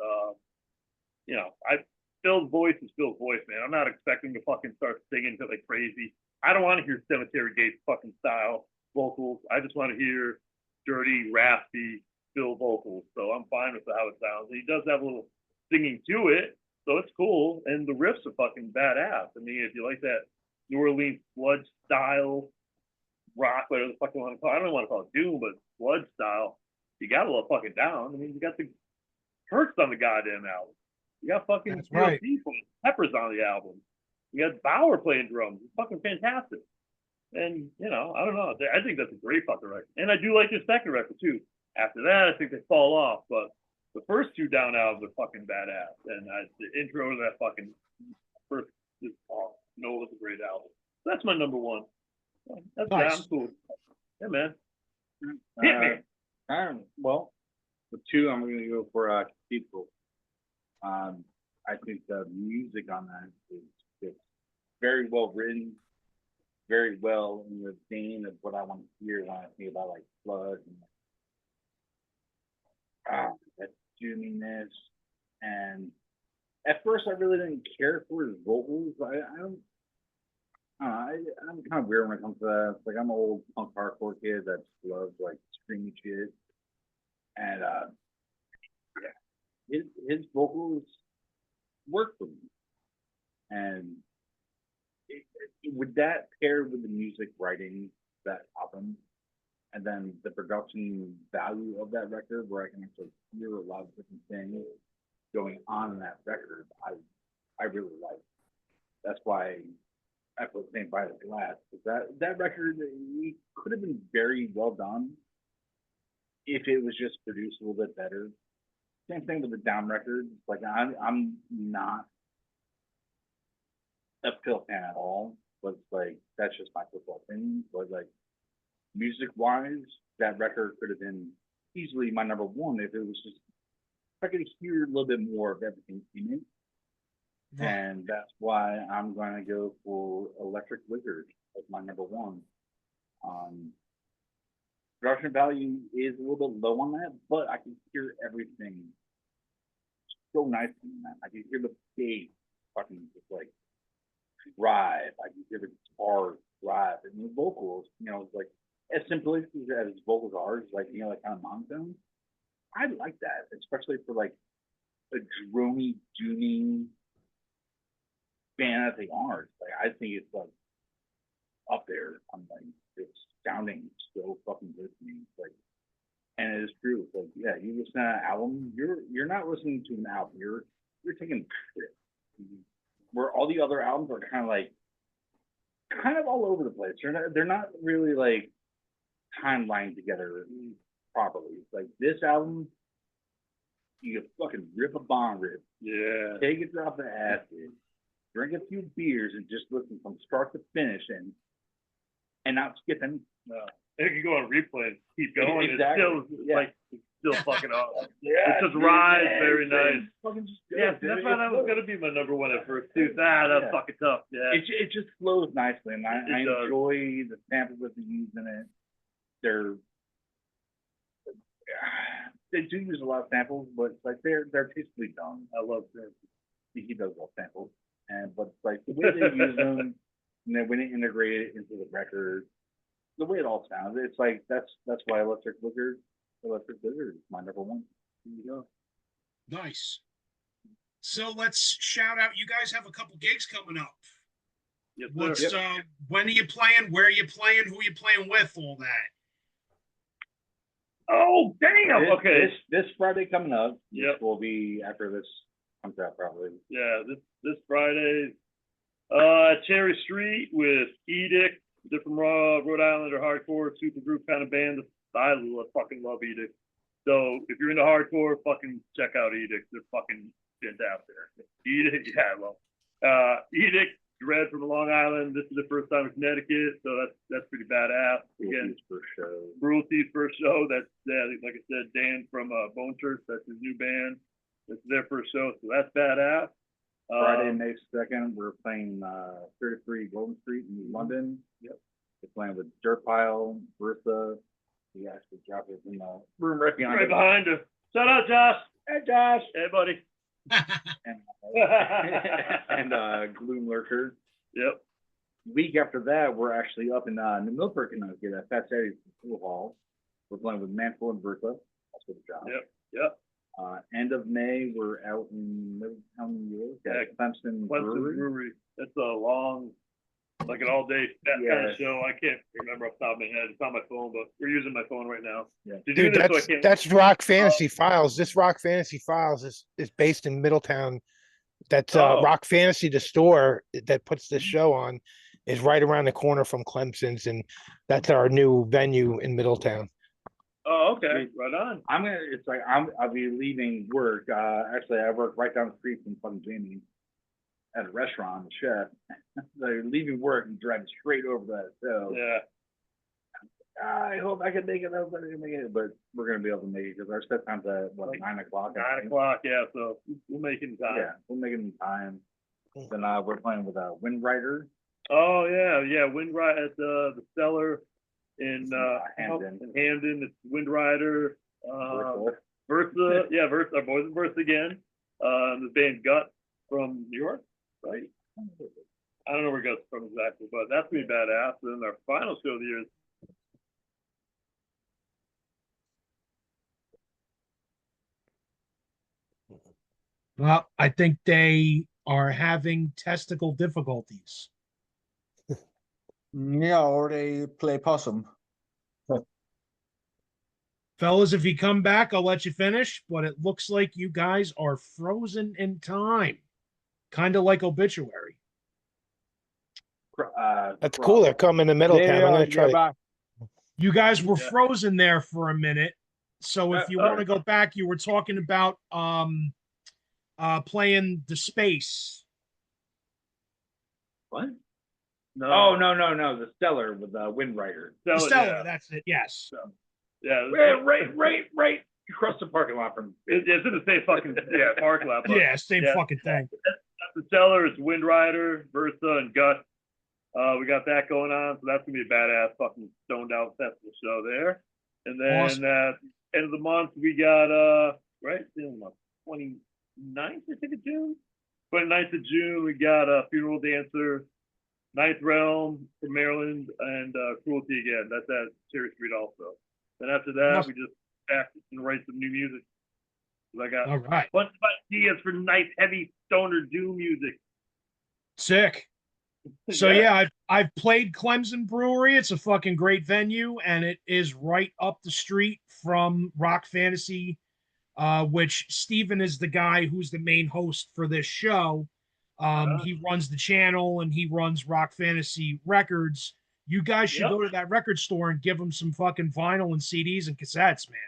Phil's voice is Phil's voice, man. I'm not expecting to fucking start singing to like crazy. I don't want to hear Cemetery Gates fucking style vocals. I just want to hear dirty, raspy, fill vocals, so I'm fine with how it sounds. And he does have a little singing to it, so it's cool. And the riffs are fucking badass. I mean, if you like that New Orleans sludge style rock, whatever the fuck you want to call it, I don't want to call it doom, but sludge style, you got to fuck it down. I mean, you got the Hurts on the goddamn album. You got fucking That's right. Peppers on the album. You got Bauer playing drums. It's fucking fantastic. And, you know, I don't know. I think that's a great fucking record. And I do like their second record, too. After that, I think they fall off. But the first two Down albums are fucking badass. And the intro to that fucking first is awesome. You know, it was a great album. That's my number one. That's Nice. damn cool. Yeah, man. Hit me. Well, with two, I'm going to go for Cathedral. I think the music on that is very well written, very well in the vein of what I want to hear when I think about like flood and that doominess. And at first, I really didn't care for his vocals. I'm kind of weird when it comes to that. It's like I'm an old punk hardcore kid that just loves like screamy shit. And his vocals work for me. And with that paired with the music writing that album, and then the production value of that record, where I can actually hear a lot of different things going on in that record, I really like. That's why I put St. by the Glass. That record, it could have been very well done if it was just produced a little bit better. Same thing with the Down record. Like I'm not a Pill fan at all, but it's like that's just my football opinion. But like music wise, that record could have been easily my number one if it was just if I could hear a little bit more of everything in it. And that's why I'm going to go for Electric Wizard as my number one. Production value is a little bit low on that, but I can hear everything so nicely in that. I can hear the bass fucking just like drive. I can hear the guitar drive, and the vocals, you know, it's like as simplistic as his vocals are, it's like, you know, like kind of monotone. I like that, especially for like a drony, doomy band that they are. Like I think it's like up there. I'm like it's sounding so fucking good to me. It's like, and it is true. It's like, yeah, you listen to an album, you're not listening to an album. You're taking a trip. Where all the other albums are kind of all over the place. They're not really like timeline together properly. It's like this album, you fucking rip a Bond rip. Yeah. Take a drop of acid, drink a few beers, and just listen from start to finish and not skip any. It can go on replay and keep going. Exactly. It's still Yeah. like it's still fucking awesome. Yeah, It just rides very it's nice. fucking just good, Yeah, dude. that's why that was gonna be my number one at first too. That's Yeah. fucking tough. Yeah. It just flows nicely, and I It does. enjoy the samples that they use in it. They do use a lot of samples, but it's like they're tastefully done. I love that he does love samples, but it's like the way they use them, and then when they integrate it into the record, the way it all sounds, it's like that's why Electric Wizard is my number one. Here you go. Nice. So let's shout out. You guys have a couple gigs coming up. Yes, What's sir. when are you playing? Where are you playing? Who are you playing with? All that. Oh damn! Okay. This Friday coming up, Yep. which will be after this comes out probably. Yeah, this Friday, Cherry Street with Edict. They're from Rhode Island, or hardcore super group kind of band. I fucking love Edict. So if you're into hardcore, fucking check out Edict. They're fucking fantastic. Edict, yeah, I love. Edict, Dread from Long Island. This is the first time in Connecticut, so that's pretty badass. Again, Cruelty's first show. That's like I said, Dan from Bone Church. That's his new band. This is their first show, so that's badass. Friday, May 2nd, we're playing 33 Golden Street in London. Yep. We're playing with Dirt Pile, Bertha. We actually dropped it in the room right behind Right us. behind her. Shout out, Josh. Hey, Josh. Hey, buddy. And Gloom Lurker. Yep. Week after that, we're actually up in New Milford, Connecticut at Fat Saturday Pool Hall. We're playing with Mantle and Bertha. That's Good job. Yep. End of May, we're out in Middletown, New York, Yeah, at Clemson Clemson Brewery. Brewery. That's a long, like an all day kind Yeah. of show. I can't remember off the top of my head. It's on my phone, but we're using my phone right now. Yeah. To do Dude, this, so I can't. that's Rock Fantasy Files. This Rock Fantasy Files is based in Middletown. That's Oh. Rock Fantasy, the store that puts this show on, is right around the corner from Clemson's, and that's our new venue in Middletown. Oh, okay. Right on. I'll be leaving work. Actually, I work right down the street from fucking Jamie at a restaurant, the chef. So leaving work and driving straight over that. So Yeah. I hope I can make it. I hope I can make it, but we're gonna be able to make it because our set time's at what, 9 o'clock. 9 o'clock. Yeah. So we'll make it in time. Yeah, we'll make it in time. Then we're playing with a Wind Rider. Oh yeah. Wind Rider at the Cellar in Hamden. In Hamden. It's Wind Rider. Versa. Yeah, Versa. Our boys in Versa again. The band Gut from New York, right? I don't know where Gut's from exactly, but that's gonna be badass. And then our final show of the year is Well, I think they are having testicle difficulties. Yeah, or they play possum. Fellas, if you come back, I'll let you finish, but it looks like you guys are frozen in time. Kind of like Obituary. That's cool. They're coming to Middletown. I'm gonna try. back. You guys were Yeah. frozen there for a minute. So if you want to go back, you were talking about playing the space. What? no. Oh no, the Stellar with Wind Rider. The Stellar, Stellar, yeah. that's it. Yes. Yeah. Right across the parking lot from. It's in the same fucking parking lot. But Yeah, same yeah. fucking thing. That's the Cellar. It's Wind Rider, Versa, and Gut. We got that going on, so that's gonna be a badass fucking stoned out festival show there. And then Awesome. end of the month we got right in the 29th, I think of June. 29th of June we got Funeral Dancer, Ninth Realm from Maryland, and Cruelty again. That's at Cherry Street also. Then after that Awesome. we just practice and write some new music. 'Cause I got All right. a bunch of ideas for nice heavy stoner doom music. Sick. So yeah, I've played Clemson Brewery. It's a fucking great venue, and it is right up the street from Rock Fantasy, which Steven is the guy who's the main host for this show. He runs the channel and he runs Rock Fantasy Records. You guys should go to that record store and give him some fucking vinyl and CDs and cassettes, man.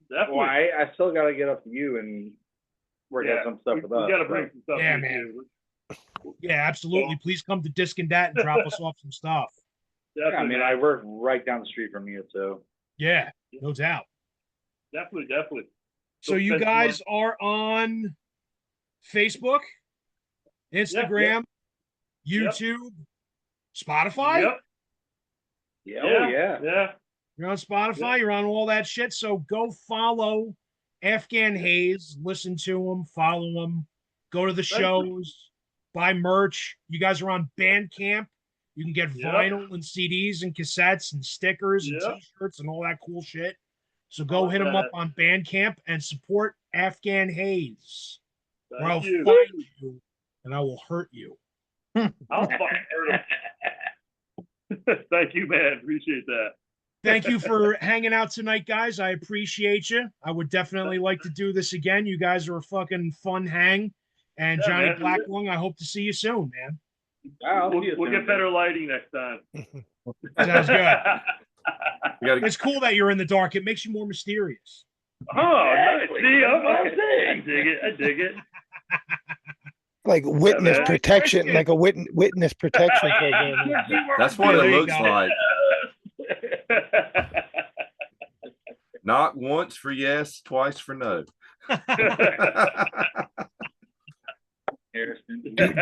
Definitely. Well, I still got to get up to you and work out some stuff we with us. gotta bring some stuff. Yeah, in, man. too. Yeah, absolutely. Please come to Disc and Dat and drop us off some stuff. Yeah, I Definitely, mean, man. I work right down the street from you, so. Yeah, no doubt. Definitely. So you guys are on Facebook, Instagram, YouTube, Spotify. Yep. Yeah. Oh, yeah. Yeah. You're on Spotify. You're on all that shit. So go follow Afghan Haze. Listen to them. Follow them. Go to the shows. Buy merch. You guys are on Bandcamp. You can get vinyl and CDs and cassettes and stickers and T-shirts and all that cool shit. So go hit them up on Bandcamp and support Afghan Haze. Or I'll find you and I will hurt you. I'll fucking hurt him. Thank you, man. Appreciate that. Thank you for hanging out tonight, guys. I appreciate you. I would definitely like to do this again. You guys are a fucking fun hang. And Yeah, Johnny man. Blacklung, I hope to see you soon, man. We'll get better lighting next time. Sounds good. You gotta, It's cool that you're in the dark. It makes you more mysterious. Oh, nice. See, I dig it. Like witness man. protection, like a witness protection program. that's what There it you looks go. like. Knock once for yes, twice for no.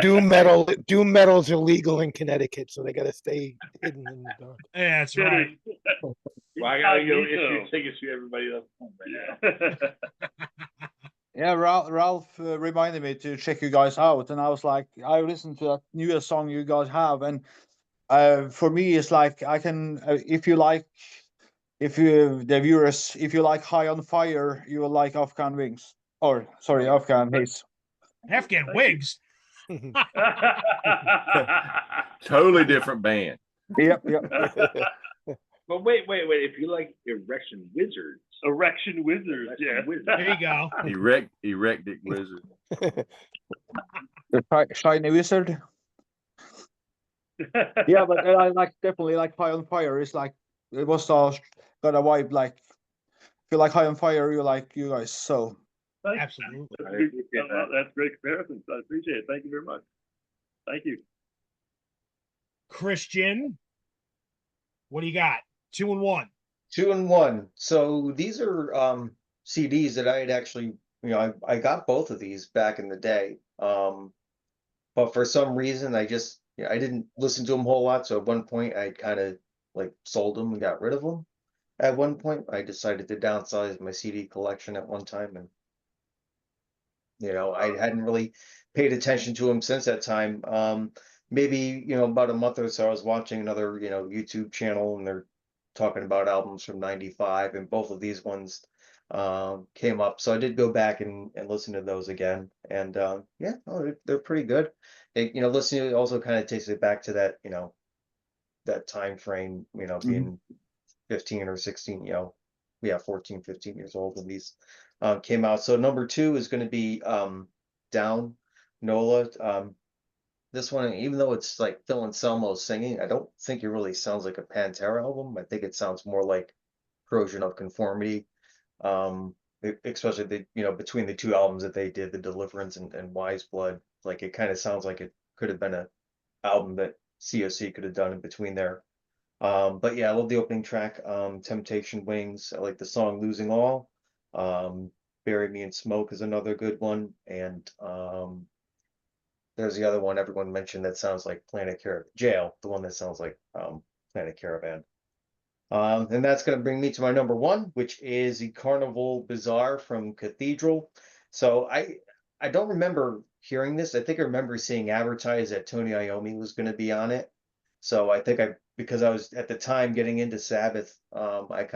Doom metal is illegal in Connecticut, so they got to stay hidden in the dark. Yeah, that's right. Well, I gotta go issue tickets to everybody else. Yeah, Ralph reminded me to check you guys out, and I was like, I listened to that newest song you guys have, and for me, it's like I can, if you like if you the viewers, if you like High on Fire, you will like Afghan Wings. Or sorry, Afghan Haze. Afghan Thank Wigs. Totally different band. Yep, yep. But wait. If you like Erection Wizards, Erection Wizards, yeah. There you go. Erected wizard. The Shiny Wizard. Yeah, but I like definitely like High on Fire. It's like it was got a vibe like if you like High on Fire, you like you guys. So Absolutely. That's great comparison. I appreciate it. Thank you very much. Thank you. Christian, what do you got? 2 and 1. 2 and 1. So these are CDs that I had actually, I got both of these back in the day. But for some reason I didn't listen to them a whole lot. So at one point I kind of like sold them and got rid of them. At one point I decided to downsize my CD collection at one time, and I hadn't really paid attention to them since that time. Maybe, about a month or so, I was watching another, YouTube channel, and they're talking about albums from '95, and both of these ones came up. So I did go back and listen to those again. And they're pretty good. Listening to it also kind of takes it back to that, that time frame, being 15 or 16, 14, 15 years old when these came out. So number 2 is going to be Down, Nola. This one, even though it's like Phil Anselmo singing, I don't think it really sounds like a Pantera album. I think it sounds more like Corrosion of Conformity. Especially between the 2 albums that they did, The Deliverance and Wise Blood. Like it kind of sounds like it could have been a album that COC could have done in between there. But yeah, I love the opening track, Temptation Wings. I like the song Losing All. Bury Me in Smoke is another good one. And there's the other one everyone mentioned that sounds like Planet Caravan. Jail, the one that sounds like Planet Caravan. And that's going to bring me to my number 1, which is the Carnival Bazaar from Cathedral. So I don't remember hearing this. I think I remember seeing advertised that Tony Iommi was going to be on it. So I think because I was at the time getting into Sabbath, I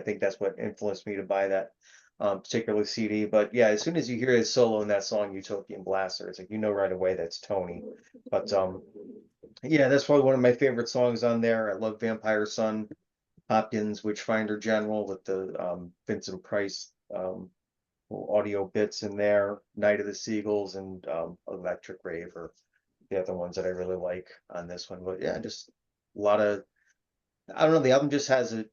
think that's what influenced me to buy that particular CD. But yeah, as soon as you hear his solo in that song, Utopian Blaster, it's like right away that's Tony. But yeah, that's probably one of my favorite songs on there. I love Vampire Sun, Hopkins, Witchfinder General with the Vincent Price audio bits in there, Night of the Seagulls, and Electric Rave are the other ones that I really like on this one. But yeah, just a lot of, I don't know, the album just has a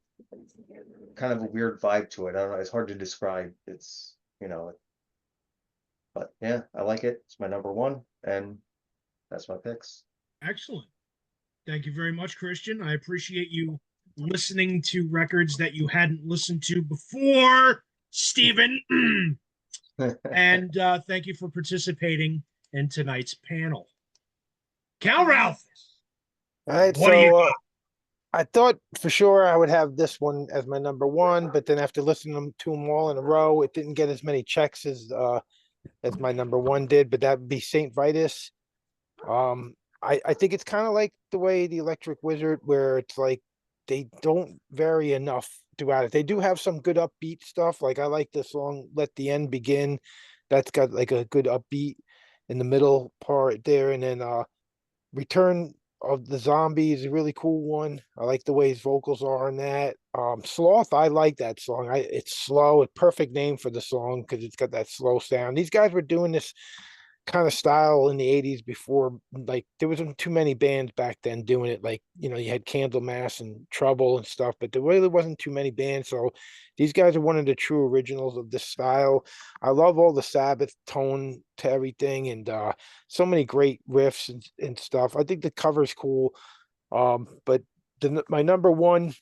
kind of a weird vibe to it. I don't know, it's hard to describe. It's, but yeah, I like it. It's my number 1, and that's my picks. Excellent. Thank you very much, Christian. I appreciate you listening to records that you hadn't listened to before, Stephen. And thank you for participating in tonight's panel. Cal Ralph. All right, What do you so got? I thought for sure I would have this one as my number 1, but then after listening to them all in a row, it didn't get as many checks as my number 1 did. But that would be Saint Vitus. I think it's kind of like the way the Electric Wizard, where it's like they don't vary enough throughout it. They do have some good upbeat stuff. Like I like the song "Let the End Begin." That's got like a good upbeat in the middle part there, and then Return of the Zombie is a really cool one. I like the way his vocals are on that. Sloth, I like that song. It's slow, a perfect name for the song because it's got that slow sound. These guys were doing this kind of style in the 80s before, like there wasn't too many bands back then doing it. Like, you had Candlemass and Trouble and stuff, but there really wasn't too many bands. So these guys are one of the true originals of this style. I love all the Sabbath tone to everything, and so many great riffs and stuff. I think the cover's cool. But my number 1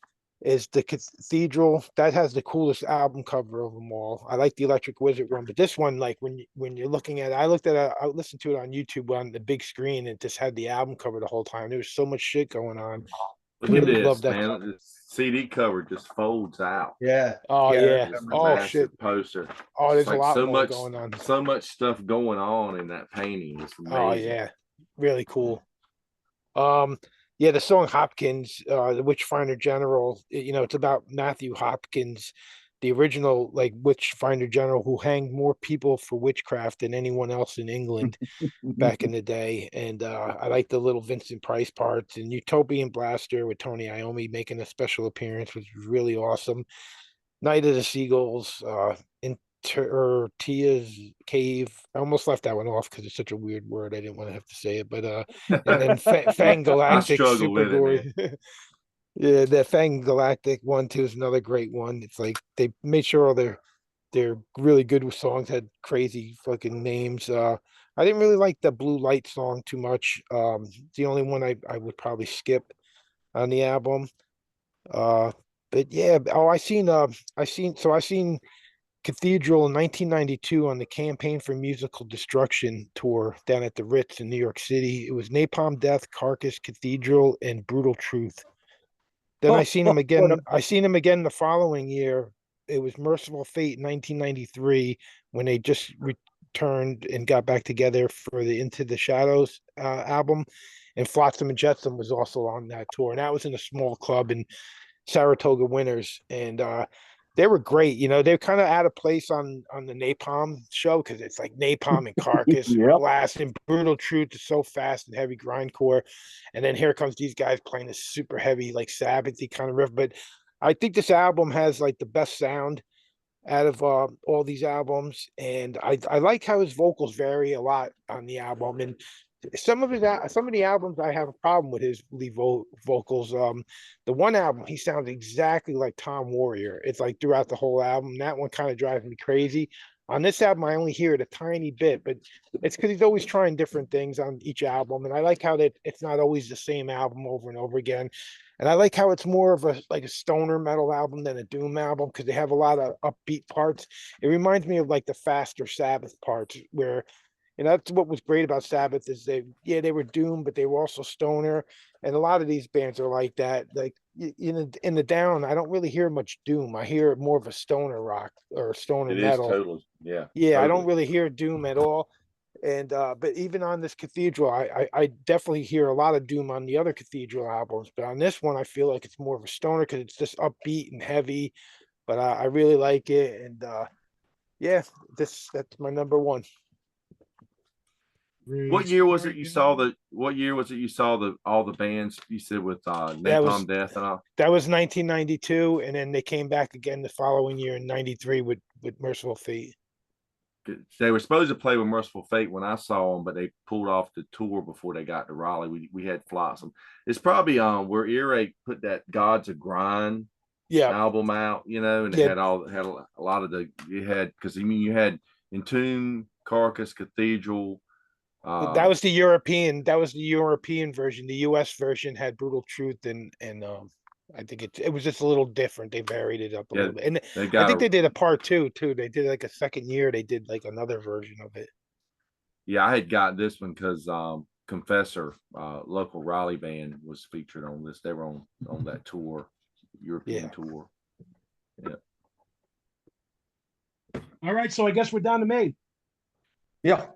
is the Cathedral. That has the coolest album cover of them all. I like the Electric Wizard one, but this one, like when you're looking at it, I listened to it on YouTube on the big screen, and it just had the album cover the whole time. There was so much shit going on. Look at this, man. The CD cover just folds out. Yeah. Oh yeah. It's a Oh massive shit. poster. Oh, there's It's like a lot so more much going on. so much stuff going on in that painting. It's amazing. Oh yeah, really cool. Yeah, the song Hopkins, the Witchfinder General, it's about Matthew Hopkins, the original like Witchfinder General who hanged more people for witchcraft than anyone else in England back in the day. And I like the little Vincent Price parts and Utopian Blaster with Tony Iommi making a special appearance, which was really awesome. Night of the Seagulls, Tia's Cave. I almost left that one off because it's such a weird word. I didn't want to have to say it, but and then Fang I Galactic struggle Super with it, man. Gory. Yeah, the Fang Galactic one too is another great one. It's like they made sure all their really good songs had crazy fucking names. I didn't really like the Blue Light song too much. The only one I would probably skip on the album. Uh, but yeah, I seen Cathedral in 1992 on the Campaign for Musical Destruction tour down at the Ritz in New York City. It was Napalm Death, Carcass, Cathedral, and Brutal Truth. Then I Oh, seen oh, him what again. a- I seen him again the following year. It was Merciful Fate in 1993 when they just returned and got back together for the Into the Shadows album. And Flotsam and Jetsam was also on that tour. And that was in a small club in Saratoga Winners. And they were great. They're kind of out of place on the Napalm show because it's like Napalm and Carcass and Yep. Blast and Brutal Truth is so fast and heavy grindcore. And then here comes these guys playing this super heavy, like Sabbathy kind of riff. But I think this album has like the best sound out of all these albums, and I like how his vocals vary a lot on the album. And some of the albums I have a problem with his lead vocals. The one album he sounds exactly like Tom Warrior. It's like throughout the whole album. That one kind of drives me crazy. On this album, I only hear it a tiny bit, but it's because he's always trying different things on each album, and I like how that it's not always the same album over and over again. And I like how it's more of a stoner metal album than a doom album because they have a lot of upbeat parts. It reminds me of like the faster Sabbath parts where that's what was great about Sabbath is they were doom, but they were also stoner. And a lot of these bands are like that. Like in the down, I don't really hear much doom. I hear more of a stoner rock or stoner It is metal. totally, yeah, Yeah, I don't totally. really hear doom at all. And but even on this Cathedral, I definitely hear a lot of doom on the other Cathedral albums, but on this one, I feel like it's more of a stoner because it's just upbeat and heavy. But I really like it, and yeah, that's my number one. What year was it you saw the? What year was it you saw the all the bands you said with That was Napalm Death and all? that was 1992, and then they came back again the following year in '93 with Merciful Fate. They were supposed to play with Merciful Fate when I saw them, but they pulled off the tour before they got to Raleigh. We had flights. It's probably where Earache put that Gods of Grind Yeah, album out, and it yeah, had a lot of you had because you had Entomb, Carcass, Cathedral. that was the European version. The US version had Brutal Truth and I think it was just a little different. They varied it up a Yeah, little bit. And they I got think a they did a part two too. They did like a second year, they did like another version of it. yeah. I had got this one because Confessor, local Raleigh band, was featured on this. They were on that tour, European Yeah. tour. Yeah. All right, so I guess we're down to me. Yeah.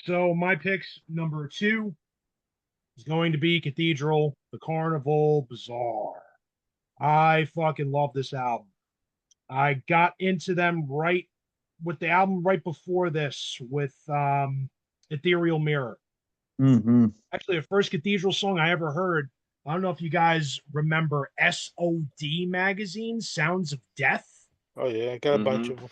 So my picks number 2 is going to be Cathedral, The Carnival Bazaar. I fucking love this album. I got into them right with the album right before this with Ethereal Mirror. Mm-hmm. Actually, the first Cathedral song I ever heard. I don't know if you guys remember SOD magazine, Sounds of Death. Oh yeah, I got a bunch of them.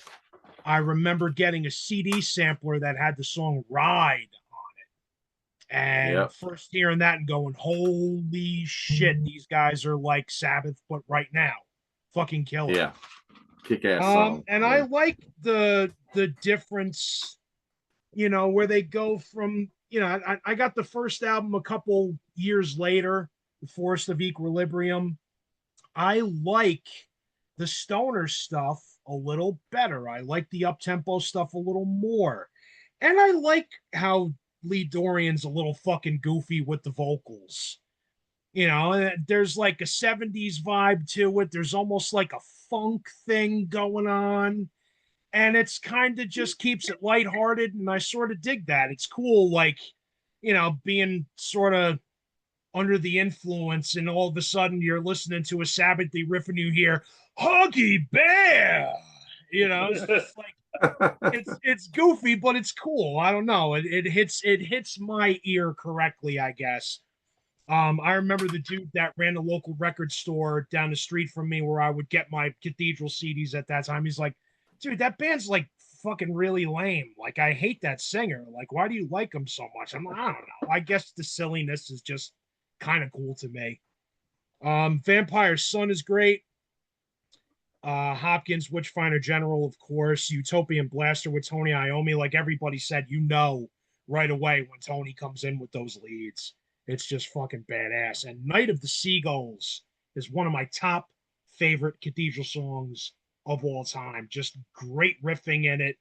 I remember getting a CD sampler that had the song Ride on it. And Yep. first hearing that and going, holy shit, these guys are like Sabbath, but right now. Fucking killer. Yeah. Kick ass song. And yeah. I like the difference, where they go from, I got the first album a couple years later, The Forest of Equilibrium. I like the stoner stuff a little better. I like the up-tempo stuff a little more. And I like how Lee Dorian's a little fucking goofy with the vocals. There's like a 70s vibe to it. There's almost like a funk thing going on. And it's kind of just keeps it lighthearted. And I sort of dig that. It's cool, like, being sort of under the influence, and all of a sudden you're listening to a Sabbathy riff and you hear Huggy Bear. You know, it's just like it's goofy, but it's cool. I don't know. It hits my ear correctly, I guess. I remember the dude that ran the local record store down the street from me where I would get my Cathedral CDs at that time. He's like, dude, that band's like fucking really lame. Like, I hate that singer. Like, why do you like him so much? I'm like, I don't know. I guess the silliness is just kind of cool to me. Vampire Sun is great. Hopkins, Witchfinder General, of course. Utopian Blaster with Tony Iommi. Like everybody said, you know right away when Tony comes in with those leads. It's just fucking badass. And Night of the Seagulls is one of my top favorite Cathedral songs of all time. Just great riffing in it,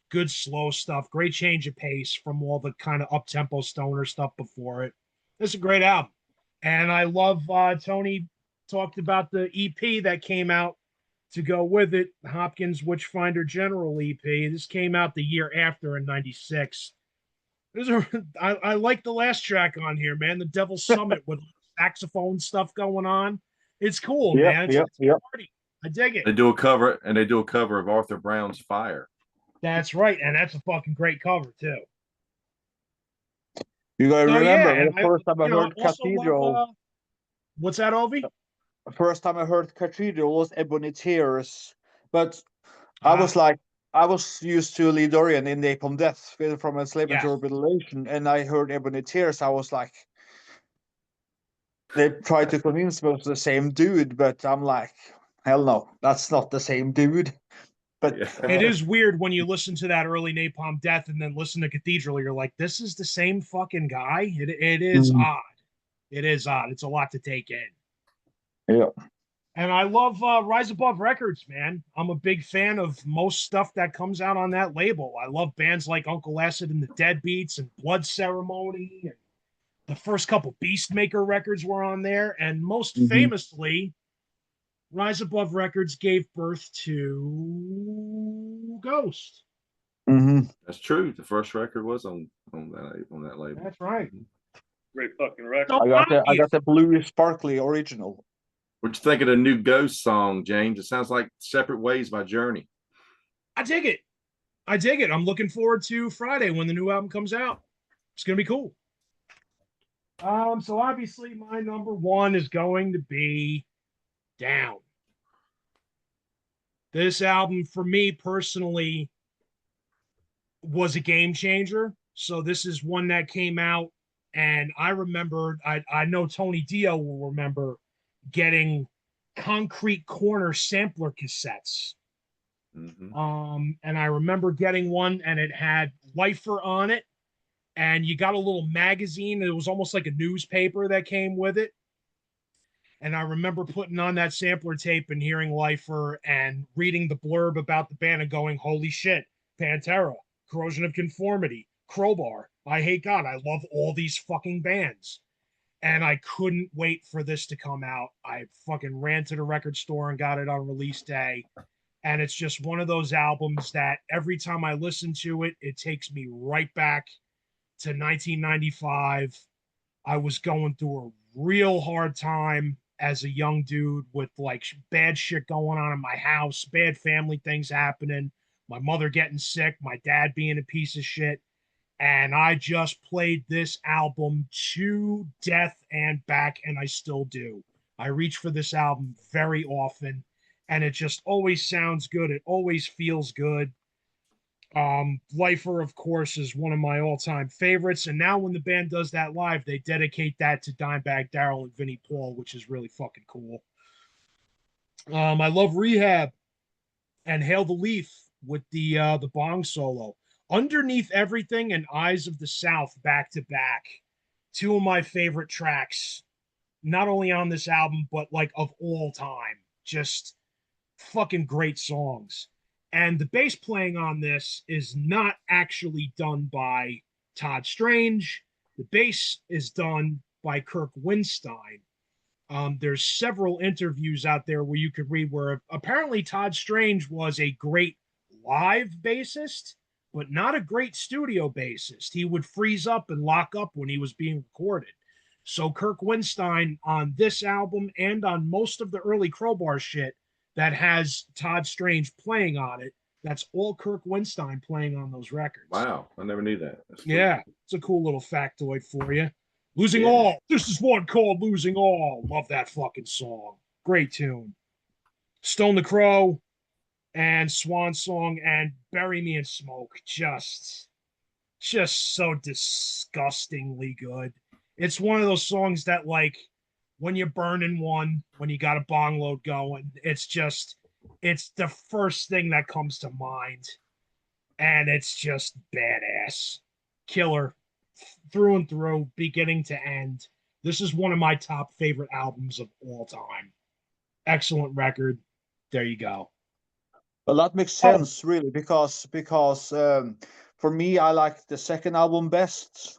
good slow stuff, great change of pace from all the kind of up-tempo stoner stuff before it. It's a great album. And I love Tony talked about the EP that came out to go with it, Hopkins Witchfinder General EP. This came out the year after in '96. I like the last track on here, man. The Devil's Summit with saxophone stuff going on. It's cool, man. It's party. I dig it. They do a cover of Arthur Brown's Fire. That's right, and that's a fucking great cover too. You gotta remember, yeah, the first time I heard Cathedral. What's that, Ovi? First time I heard Cathedral was Ebony Tears, but I was used to Lee Dorian in Napalm Death from Enslavement to Orbitalation, and I heard Ebony Tears. I was like, they tried to convince me it was the same dude, but I'm like, hell no, that's not the same dude. But it is weird when you listen to that early Napalm Death and then listen to Cathedral. You're like, this is the same fucking guy. It is odd. It is odd. It's a lot to take in. Yeah. And I love Rise Above Records, man. I'm a big fan of most stuff that comes out on that label. I love bands like Uncle Acid and the Deadbeats and Blood Ceremony. And the first couple Beastmaker records were on there. And most famously, Rise Above Records gave birth to Ghost. That's true. The first record was on that label. That's right. Great fucking record. So I got the Blue Sparkly original. What you think of the new Ghost song, James? It sounds like Separate Ways by Journey. I dig it. I'm looking forward to Friday when the new album comes out. It's gonna be cool. So obviously my number one is going to be Down. This album for me personally was a game changer. So this is one that came out, and I remembered, I know Tony Dio will remember getting Concrete Corner sampler cassettes. And I remember getting one, and it had Lifer on it, and you got a little magazine. It was almost like a newspaper that came with it. And I remember putting on that sampler tape and hearing Lifer and reading the blurb about the band and going, holy shit, Pantera, Corrosion of Conformity, Crowbar, I Hate God. I love all these fucking bands. And I couldn't wait for this to come out. I fucking ran to the record store and got it on release day. And it's just one of those albums that every time I listen to it, it takes me right back to 1995. I was going through a real hard time as a young dude with like bad shit going on in my house, bad family things happening, my mother getting sick, my dad being a piece of shit. And I just played this album to death and back, and I still do. I reach for this album very often, and it just always sounds good. It always feels good. Lifer, of course, is one of my all-time favorites. And now when the band does that live, they dedicate that to Dimebag Darrell and Vinnie Paul, which is really fucking cool. I love Rehab and Hail the Leaf with the bong solo. Underneath Everything and Eyes of the South back to back. Two of my favorite tracks, not only on this album, but like of all time. Just fucking great songs. And the bass playing on this is not actually done by Todd Strange. The bass is done by Kirk Winstein. There's several interviews out there where you could read where apparently Todd Strange was a great live bassist, but not a great studio bassist. He would freeze up and lock up when he was being recorded. So Kirk Windstein on this album and on most of the early Crowbar shit that has Todd Strange playing on it, that's all Kirk Windstein playing on those records. Wow, I never knew that. That's cool. Yeah, it's a cool little factoid for you. Losing Yeah. All. This is one called Losing All. Love that fucking song. Great tune. Stone the Crow and Swan Song and Bury Me in Smoke. Just so disgustingly good. It's one of those songs that, like, when you're burning one, when you got a bong load going, it's the first thing that comes to mind. And it's just badass. Killer through and through, beginning to end. This is one of my top favorite albums of all time. Excellent record. There you go. Well, that makes sense, really, because for me, I like the second album best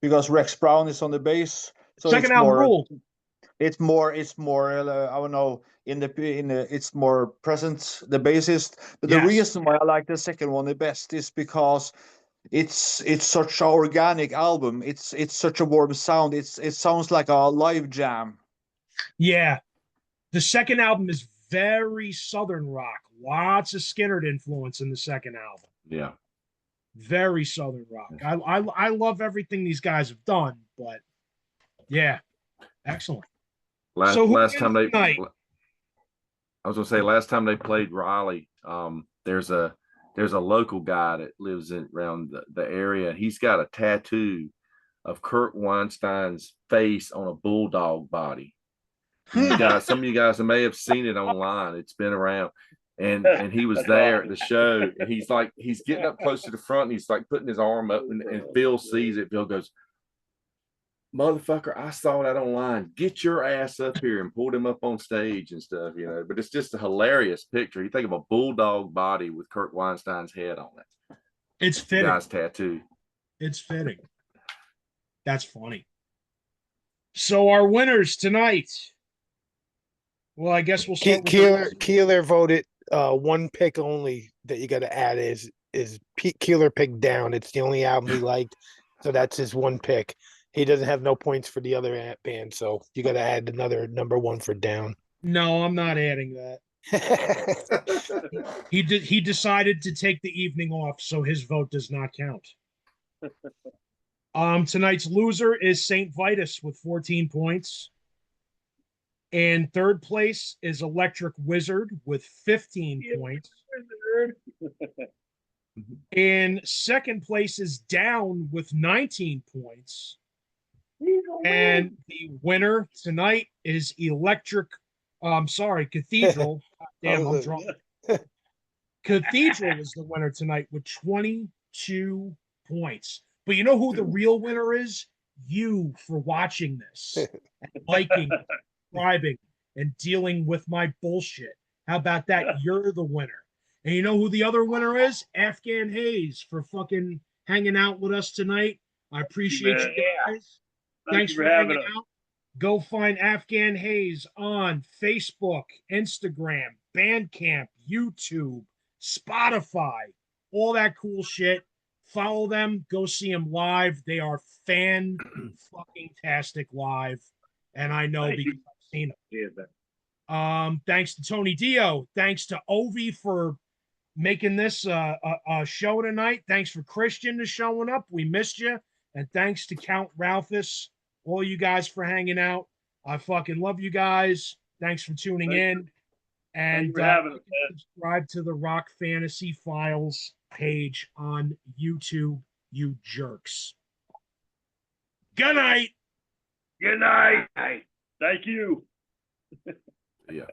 because Rex Brown is on the bass. So Second album ruled. It's more. I don't know. It's more present, the bassist. But the Yes. reason why I like the second one the best is because it's such an organic album. It's such a warm sound. It sounds like a live jam. Yeah. The second album is very Southern rock. Lots of Skynyrd influence in the second album. Yeah. Very Southern rock. I love everything these guys have done, but yeah, excellent. Last time they played Raleigh, there's a local guy that lives around the area. He's got a tattoo of Kurt Weinstein's face on a bulldog body. Some of you guys may have seen it online. It's been around. And he was there at the show, and he's getting up close to the front, and he's like putting his arm up, and Phil sees it. Phil goes, "Motherfucker, I saw that online. Get your ass up here," and pulled him up on stage and stuff, But it's just a hilarious picture. You think of a bulldog body with Kurt Weinstein's head on it. It's fitting. Guy's tattoo. It's fitting. That's funny. So our winners tonight. Well, I guess we'll start with Keeler voted one pick only that you got to add is Keeler picked Down. It's the only album he liked, so that's his one pick. He doesn't have no points for the other band, so you got to add another number one for Down. No, I'm not adding that. He decided to take the evening off, so his vote does not count. Tonight's loser is St. Vitus with 14 points. And third place is Electric Wizard with 15 points. And second place is Down with 19 points. And the winner tonight is Cathedral. Damn, I'm drunk. Cathedral is the winner tonight with 22 points. But you know who the real winner is? You, for watching this, and liking, subscribing, and dealing with my bullshit. How about that? You're the winner. And you know who the other winner is? Afghan Haze, for fucking hanging out with us tonight. I appreciate you guys. Thanks for hanging out. Go find Afghan Haze on Facebook, Instagram, Bandcamp, YouTube, Spotify, all that cool shit. Follow them. Go see them live. They are fan-fucking-tastic live. And I know because I've seen them. Thanks to Tony Dio. Thanks to Ovi for making this a show tonight. Thanks for Christian to showing up. We missed you. And thanks to Count Ralphus, all you guys for hanging out. I fucking love you guys. Thanks for tuning in. And subscribe to the Rock Fantasy Files page on YouTube, you jerks. Good night. Good night. Thank you. Yeah.